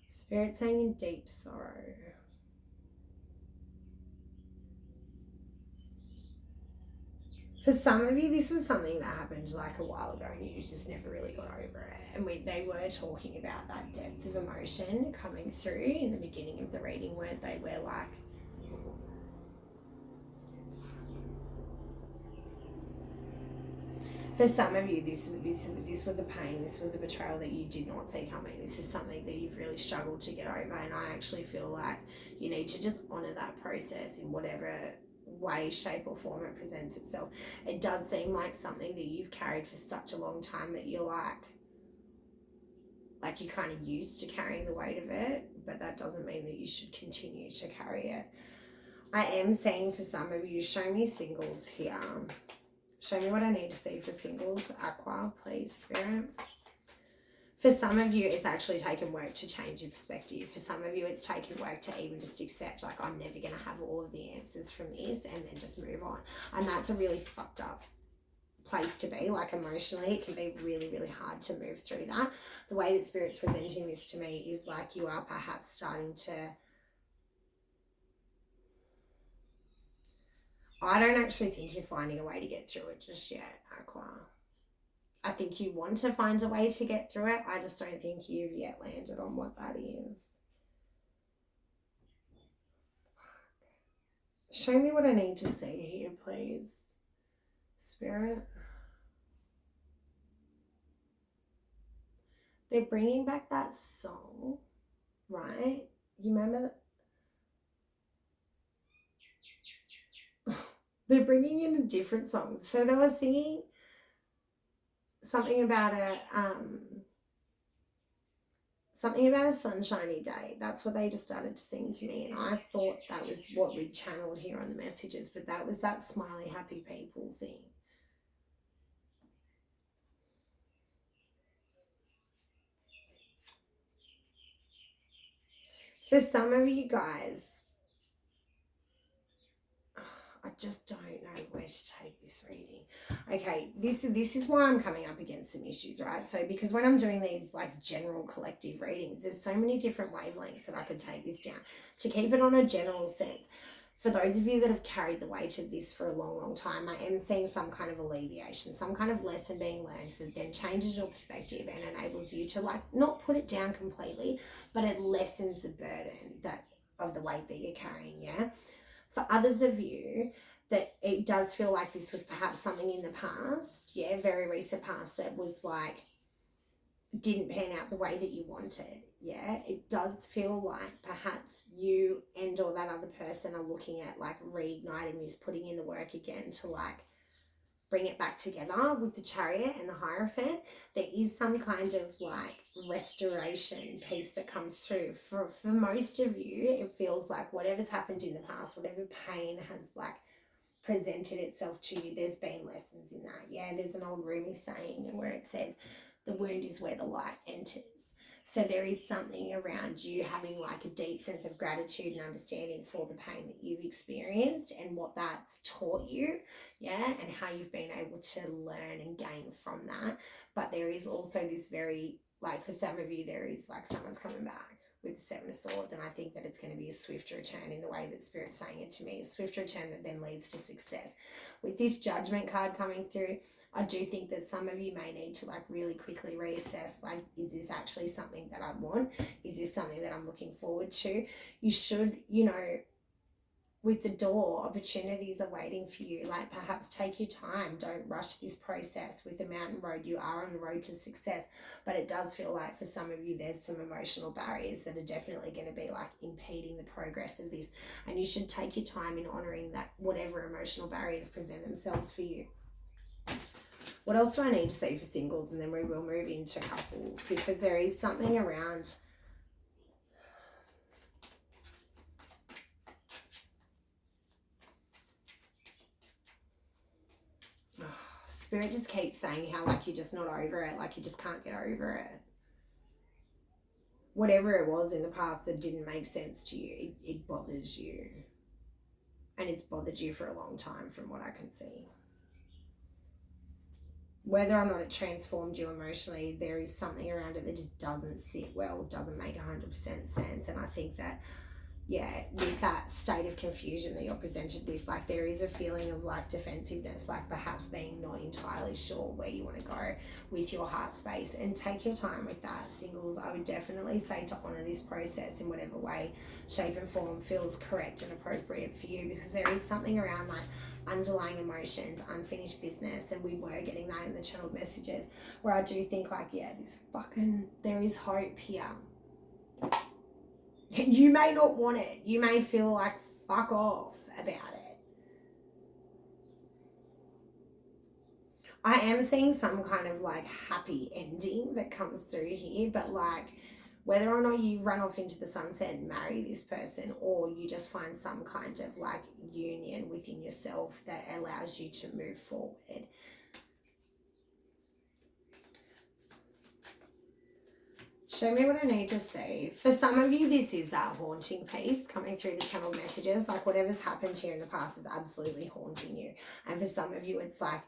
Spirit saying in deep sorrow. For some of you, this was something that happened like a while ago and you just never really got over it. And they were talking about that depth of emotion coming through in the beginning of the reading, where they were like, for some of you, this was a pain. This was a betrayal that you did not see coming. This is something that you've really struggled to get over. And I actually feel like you need to just honour that process in whatever way, shape or form it presents itself. It does seem like something that you've carried for such a long time that you're like you're kind of used to carrying the weight of it, but that doesn't mean that you should continue to carry it. I am saying for some of you, show me singles here. Show me what I need to see for singles, Aqua, please, Spirit. For some of you, it's actually taken work to change your perspective. For some of you, it's taken work to even just accept, like, I'm never going to have all of the answers from this, and then just move on. And that's a really fucked up place to be, like emotionally. It can be really, really hard to move through that. The way that Spirit's presenting this to me is like you are perhaps starting to, I don't actually think you're finding a way to get through it just yet, Aqua. I think you want to find a way to get through it. I just don't think you've yet landed on what that is. Show me what I need to see here, please. Spirit. They're bringing back that song, right? You remember that? They're bringing in a different song. So they were singing something about a sunshiny day. That's what they just started to sing to me, and I thought that was what we channeled here on the messages, but that was that smiley happy people thing. For some of you guys, I just don't know where to take this reading. Okay, this is why I'm coming up against some issues, right? So because when I'm doing these like general collective readings, there's so many different wavelengths that I could take this down. To keep it on a general sense, for those of you that have carried the weight of this for a long, long time, I am seeing some kind of alleviation, some kind of lesson being learned that then changes your perspective and enables you to like not put it down completely, but it lessens the burden of the weight that you're carrying, yeah? For others of you, that it does feel like this was perhaps something in the past, yeah, very recent past, that was like, didn't pan out the way that you wanted, yeah? It does feel like perhaps you and or that other person are looking at like reigniting this, putting in the work again to like bring it back together with the Chariot and the Hierophant. There is some kind of like restoration piece that comes through. For most of you, it feels like whatever's happened in the past, whatever pain has like presented itself to you, there's been lessons in that. Yeah, there's an old Rumi saying where it says, the wound is where the light enters. So there is something around you having like a deep sense of gratitude and understanding for the pain that you've experienced and what that's taught you, yeah, and how you've been able to learn and gain from that. But there is also this very, like for some of you, there is like someone's coming back with the Seven of Swords, and I think that it's going to be a swift return in the way that Spirit's saying it to me, a swift return that then leads to success. With this Judgment card coming through, I do think that some of you may need to like really quickly reassess, like, is this actually something that I want? Is this something that I'm looking forward to? You should, you know, with the Door, opportunities are waiting for you. Like perhaps take your time. Don't rush this process. With the Mountain Road, you are on the road to success. But it does feel like for some of you, there's some emotional barriers that are definitely going to be like impeding the progress of this. And you should take your time in honouring that whatever emotional barriers present themselves for you. What else do I need to say for singles? And then we will move into couples, because there is something around Spirit just keeps saying how like you're just not over it, like you just can't get over it. Whatever it was in the past that didn't make sense to you, it bothers you. And it's bothered you for a long time from what I can see. Whether or not it transformed you emotionally, there is something around it that just doesn't sit well, doesn't make 100% sense. And I think that, yeah, with that state of confusion that you're presented with, like there is a feeling of like defensiveness, like perhaps being not entirely sure where you want to go with your heart space. And take your time with that, singles. I would definitely say to honour this process in whatever way, shape and form feels correct and appropriate for you, because there is something around like underlying emotions, unfinished business, and we were getting that in the channeled messages, where I do think like, yeah, there is hope here. You may not want it. You may feel like fuck off about it. I am seeing some kind of like happy ending that comes through here, but like whether or not you run off into the sunset and marry this person, or you just find some kind of like union within yourself that allows you to move forward. Show me what I need to see. For some of you, this is that haunting piece coming through the channeled messages. Like whatever's happened here in the past is absolutely haunting you. And for some of you, it's like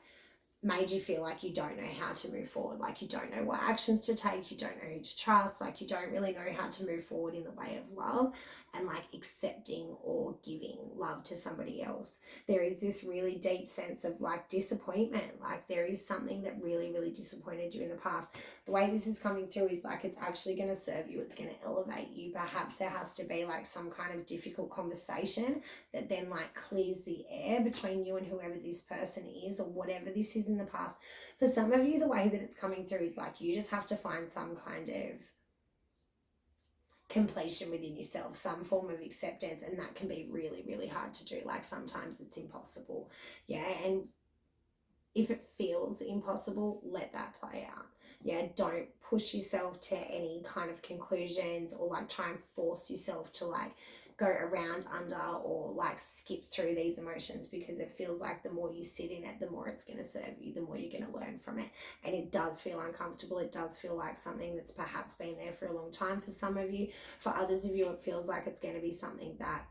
made you feel like you don't know how to move forward, like you don't know what actions to take, you don't know who to trust, like you don't really know how to move forward in the way of love and like accepting or giving love to somebody else. There is this really deep sense of like disappointment, like there is something that really, really disappointed you in the past. The way this is coming through is like it's actually going to serve you, it's going to elevate you. Perhaps there has to be like some kind of difficult conversation that then like clears the air between you and whoever this person is or whatever this is in the past. For some of you, the way that it's coming through is like you just have to find some kind of completion within yourself, some form of acceptance, and that can be really, really hard to do. Like sometimes it's impossible. Yeah, and if it feels impossible, let that play out. Yeah, don't push yourself to any kind of conclusions or like try and force yourself to like go around, under, or like skip through these emotions, because it feels like the more you sit in it, the more it's going to serve you, the more you're going to learn from it. And it does feel uncomfortable. It does feel like something that's perhaps been there for a long time for some of you. For others of you, it feels like it's going to be something that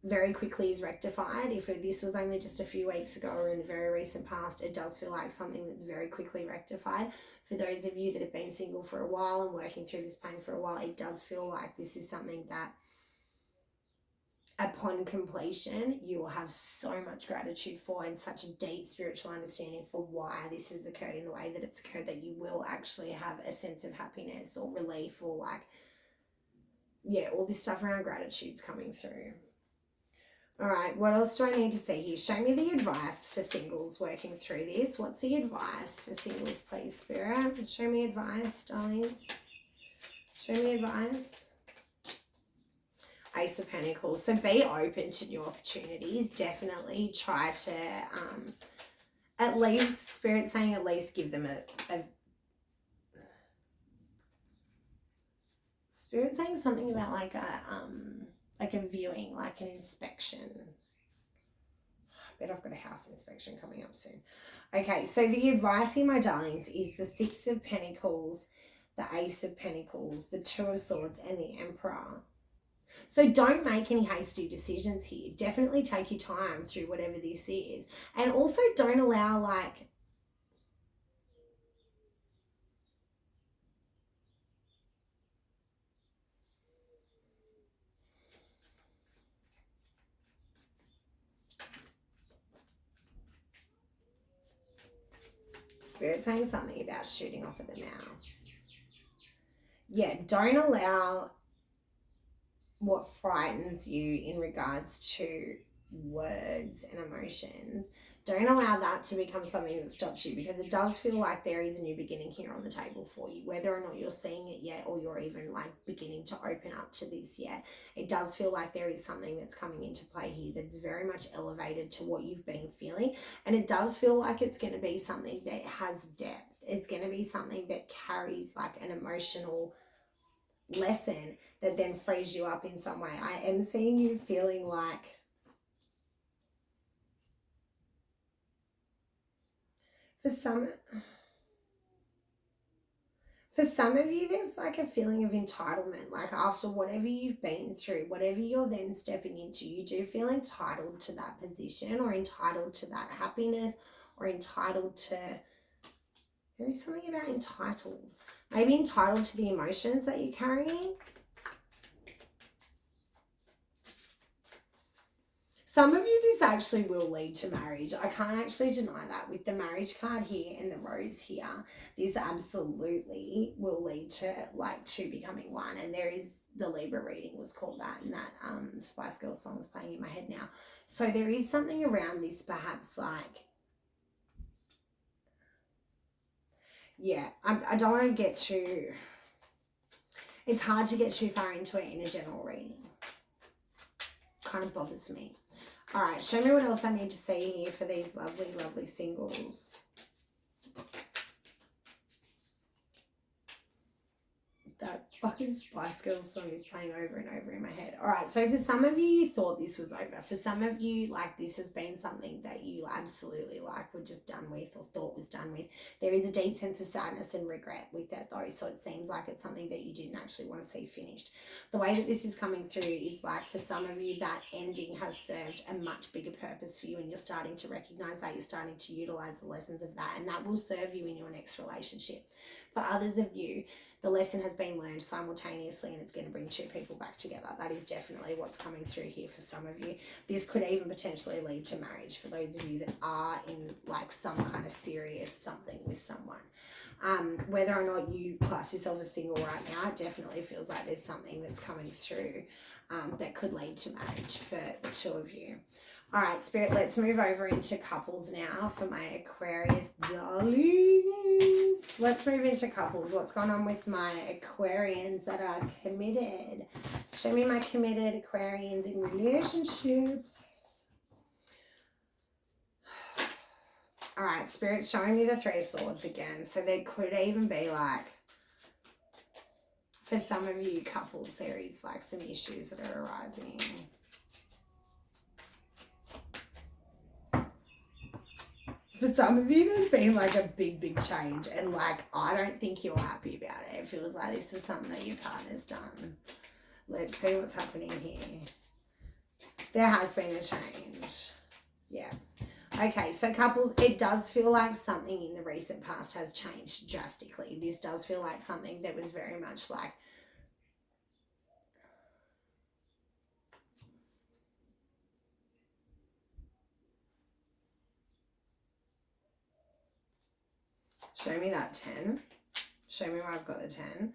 very quickly is rectified. If this was only just a few weeks ago or in the very recent past, it does feel like something that's very quickly rectified. For those of you that have been single for a while and working through this pain for a while, it does feel like this is something that upon completion you will have so much gratitude for and such a deep spiritual understanding for why this has occurred in the way that it's occurred, that you will actually have a sense of happiness or relief or like, yeah, all this stuff around gratitude's coming through. All right, what else do I need to see here? Show me the advice for singles working through this. What's the advice for singles, please, Spirit? Show me advice, darlings. Show me advice. Ace of Pentacles. So be open to new opportunities. Definitely try to, at least, Spirit saying at least give them a Spirit saying something about like a viewing, like an inspection. I bet I've got a house inspection coming up soon. Okay, so the advice here, my darlings, is the Six of Pentacles, the Ace of Pentacles, the Two of Swords, and the Emperor. So don't make any hasty decisions here. Definitely take your time through whatever this is. And also don't allow like, Spirit saying something about shooting off at the mouth. Yeah, don't allow what frightens you in regards to words and emotions. Don't allow that to become something that stops you, because it does feel like there is a new beginning here on the table for you, whether or not you're seeing it yet or you're even like beginning to open up to this yet. It does feel like there is something that's coming into play here that's very much elevated to what you've been feeling, and it does feel like it's going to be something that has depth. It's going to be something that carries like an emotional lesson that then frees you up in some way. I am seeing you feeling like for some of you, there's like a feeling of entitlement, like after whatever you've been through, whatever you're then stepping into, you do feel entitled to that position or entitled to that happiness or entitled to, there is something about entitled, maybe entitled to the emotions that you're carrying. Some of you, this actually will lead to marriage. I can't actually deny that. With the marriage card here and the rose here, this absolutely will lead to like two becoming one. And there is, the Libra reading was called that, and that Spice Girls song is playing in my head now. So there is something around this, perhaps like, yeah, I don't want to get too, it's hard to get too far into it in a general reading. Kind of bothers me. All right, show me what else I need to see here for these lovely, lovely singles. That fucking Spice Girls song is playing over and over in my head. All right, so for some of you, you thought this was over. For some of you, like, this has been something that you absolutely, like, were just done with or thought was done with. There is a deep sense of sadness and regret with that, though, so it seems like it's something that you didn't actually want to see finished. The way that this is coming through is, like, for some of you, that ending has served a much bigger purpose for you, and you're starting to recognize that. You're starting to utilize the lessons of that, and that will serve you in your next relationship. For others of you, the lesson has been learned simultaneously, and it's going to bring two people back together. That is definitely what's coming through here for some of you. This could even potentially lead to marriage for those of you that are in, like, some kind of serious something with someone. Whether or not you class yourself as single right now, it definitely feels like there's something that's coming through that could lead to marriage for the two of you. All right, Spirit, let's move over into couples now for my Aquarius darlings. Let's move into couples. What's going on with my Aquarians that are committed? Show me my committed Aquarians in relationships. All right, Spirit's showing me the Three of Swords again. So there could even be, like, for some of you couples, there is, like, some issues that are arising. For some of you, there's been, like, a big change, and, like, I don't think you're happy about it. It feels like this is something that your partner's done. Let's see what's happening here. There has been a change. Yeah. Okay, so couples, it does feel like something in the recent past has changed drastically. This does feel like something that was very much like, show me that 10. Show me where I've got the 10.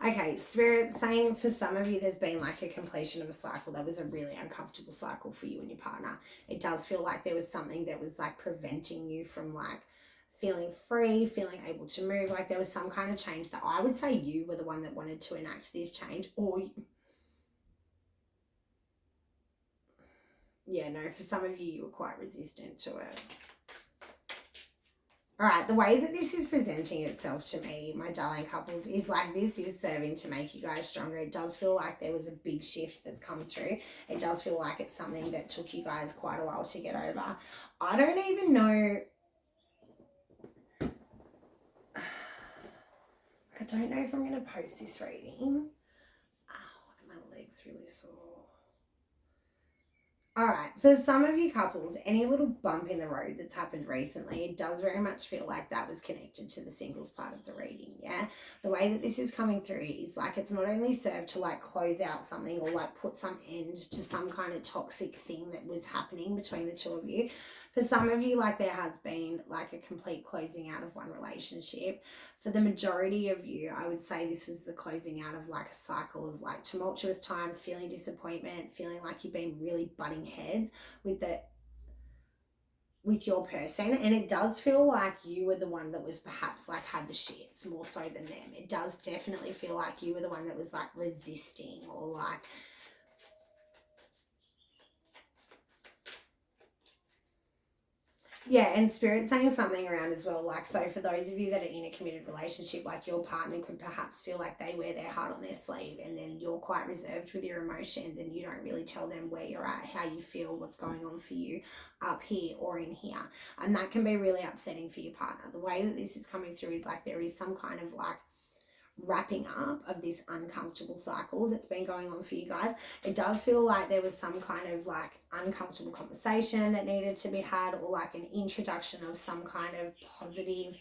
Okay, Spirit saying for some of you, there's been, like, a completion of a cycle that was a really uncomfortable cycle for you and your partner. It does feel like there was something that was, like, preventing you from, like, feeling free, feeling able to move. Like, there was some kind of change that I would say you were the one that wanted to enact this change, or yeah, no, for some of you were quite resistant to it. All right, the way that this is presenting itself to me, my darling couples, is like this is serving to make you guys stronger. It does feel like there was a big shift that's come through. It does feel like it's something that took you guys quite a while to get over. I don't even know. I don't know if I'm going to post this reading. Ow, and my leg's really sore. All right, for some of you couples, any little bump in the road that's happened recently, it does very much feel like that was connected to the singles part of the reading, yeah? The way that this is coming through is like it's not only served to, like, close out something or, like, put some end to some kind of toxic thing that was happening between the two of you. For some of you, like, there has been, like, a complete closing out of one relationship. For the majority of you, I would say this is the closing out of, like, a cycle of, like, tumultuous times, feeling disappointment, feeling like you've been really butting heads with your person, and it does feel like you were the one that was perhaps, like, had the shits more so than them. It does definitely feel like you were the one that was, like, resisting or, like, yeah, and Spirit's saying something around as well, like, so for those of you that are in a committed relationship, like, your partner could perhaps feel like they wear their heart on their sleeve, and then you're quite reserved with your emotions and you don't really tell them where you're at, how you feel, what's going on for you up here or in here, and that can be really upsetting for your partner. The way that this is coming through is like there is some kind of, like, wrapping up of this uncomfortable cycle that's been going on for you guys. It does feel like there was some kind of, like, uncomfortable conversation that needed to be had, or, like, an introduction of some kind of positive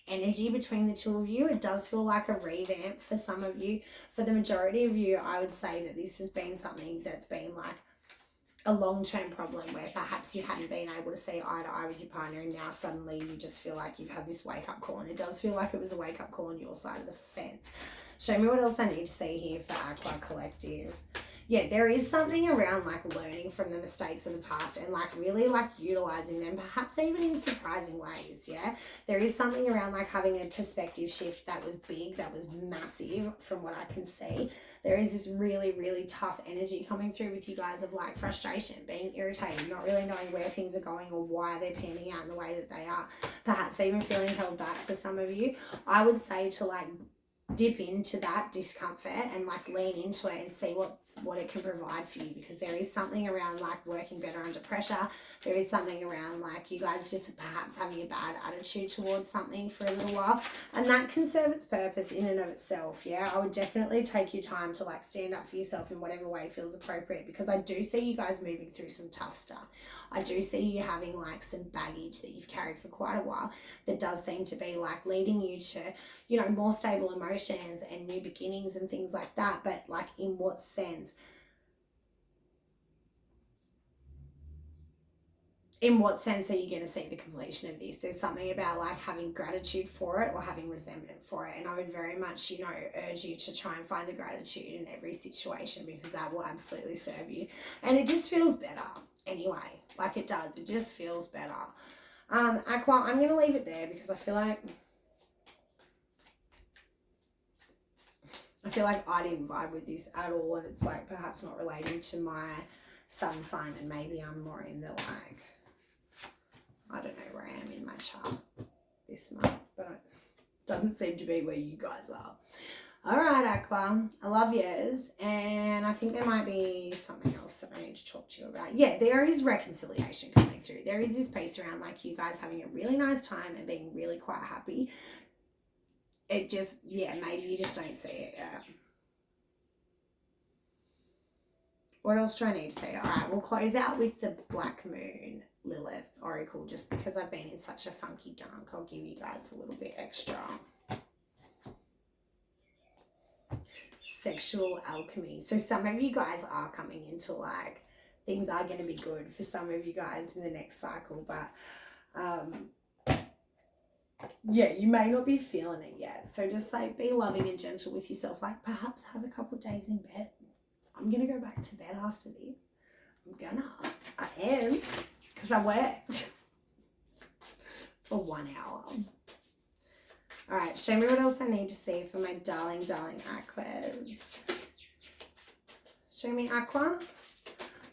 energy between the two of you. It does feel like a revamp for some of you. For the majority of you, I would say that this has been something that's been, like, a long-term problem where perhaps you hadn't been able to see eye to eye with your partner, and now suddenly you just feel like you've had this wake-up call, and it does feel like it was a wake-up call on your side of the fence. Show me what else I need to see here for Aqua Collective. Yeah, there is something around, like, learning from the mistakes of the past and, like, really, like, utilizing them, perhaps even in surprising ways, yeah? There is something around, like, having a perspective shift that was big, that was massive from what I can see. There is this really tough energy coming through with you guys of, like, frustration, being irritated, not really knowing where things are going or why they're panning out in the way that they are. Perhaps even feeling held back for some of you. I would say to, like, dip into that discomfort and like lean into it and see what it can provide for you, because there is something around like working better under pressure. There is something around like you guys just perhaps having a bad attitude towards something for a little while, and that can serve its purpose in and of itself. Yeah, I would definitely take your time to like stand up for yourself in whatever way feels appropriate, because I do see you guys moving through some tough stuff. I do see you having like some baggage that you've carried for quite a while that does seem to be like leading you to, you know, more stable emotions and new beginnings and things like that. But like, in what sense? In what sense are you going to see the completion of this? There's something about like having gratitude for it or having resentment for it. And I would very much, you know, urge you to try and find the gratitude in every situation, because that will absolutely serve you. And it just feels better anyway. Like it does. It just feels better. Aqua, I'm going to leave it there because I feel like I didn't vibe with this at all. And it's like perhaps not relating to my sun sign. And maybe I'm more in the like, I don't know where I am in my chart this month, but it doesn't seem to be where you guys are. All right, Aqua, I love yours. And I think there might be something else that I need to talk to you about. Yeah, there is reconciliation coming through. There is this piece around like you guys having a really nice time and being really quite happy. It just, yeah, maybe you just don't see it yet. What else do I need to say? All right, we'll close out with the Black Moon Lilith Oracle, just because I've been in such a funky dunk. I'll give you guys a little bit extra. Sexual alchemy. So some of you guys are coming into like, things are going to be good for some of you guys in the next cycle, but yeah, you may not be feeling it yet. So just like be loving and gentle with yourself. Like perhaps have a couple of days in bed. I'm going to go back to bed after this. I am, because I worked for 1 hour. All right, show me what else I need to see for my darling Aquas. Show me Aqua.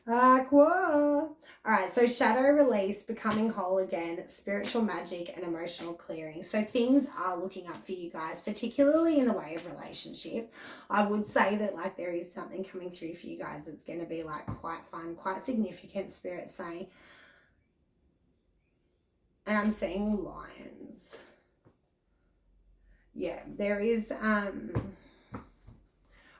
Aqua. All right, so shadow release, becoming whole again, spiritual magic, and emotional clearing. So things are looking up for you guys, particularly in the way of relationships. I would say that like there is something coming through for you guys that's going to be like quite fun, quite significant, Spirit saying. And I'm seeing lions. Yeah, there is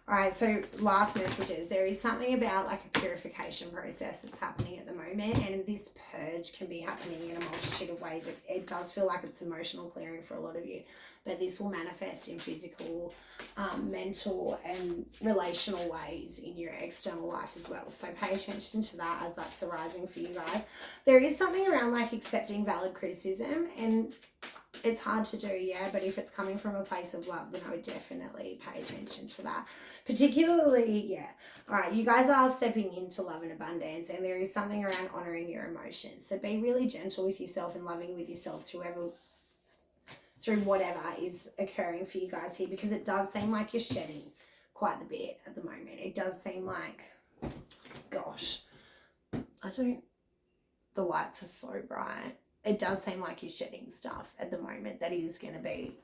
all right, so last messages. There is something about like a purification process that's happening at the moment, and this purge can be happening in a multitude of ways. It does feel like it's emotional clearing for a lot of you, but this will manifest in physical, mental and relational ways in your external life as well. So pay attention to that as that's arising for you guys. There is something around like accepting valid criticism, and it's hard to do, yeah, but if it's coming from a place of love, then I would definitely pay attention to that. Particularly, yeah. All right, you guys are stepping into love and abundance, and there is something around honoring your emotions. So be really gentle with yourself and loving with yourself through whatever is occurring for you guys here, because it does seem like you're shedding quite a bit at the moment. It does seem like, gosh, the lights are so bright. It does seem like you're shedding stuff at the moment that is going to be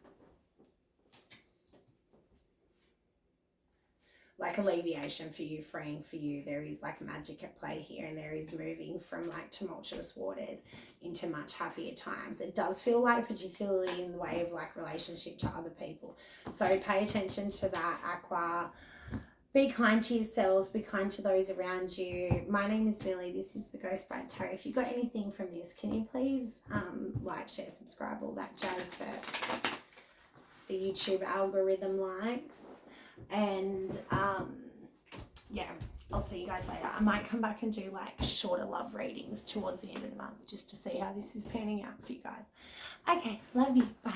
like alleviation for you, freeing for you. There is like magic at play here, and there is moving from like tumultuous waters into much happier times. It does feel like, particularly in the way of like relationship to other people. So pay attention to that, Aqua. Be kind to yourselves, be kind to those around you. My name is Millie. This is the Ghost Bride Tarot. If you got anything from this, can you please like, share, subscribe, all that jazz that the YouTube algorithm likes. And yeah, I'll see you guys later. I might come back and do like shorter love readings towards the end of the month just to see how this is panning out for you guys. Okay, love you. Bye.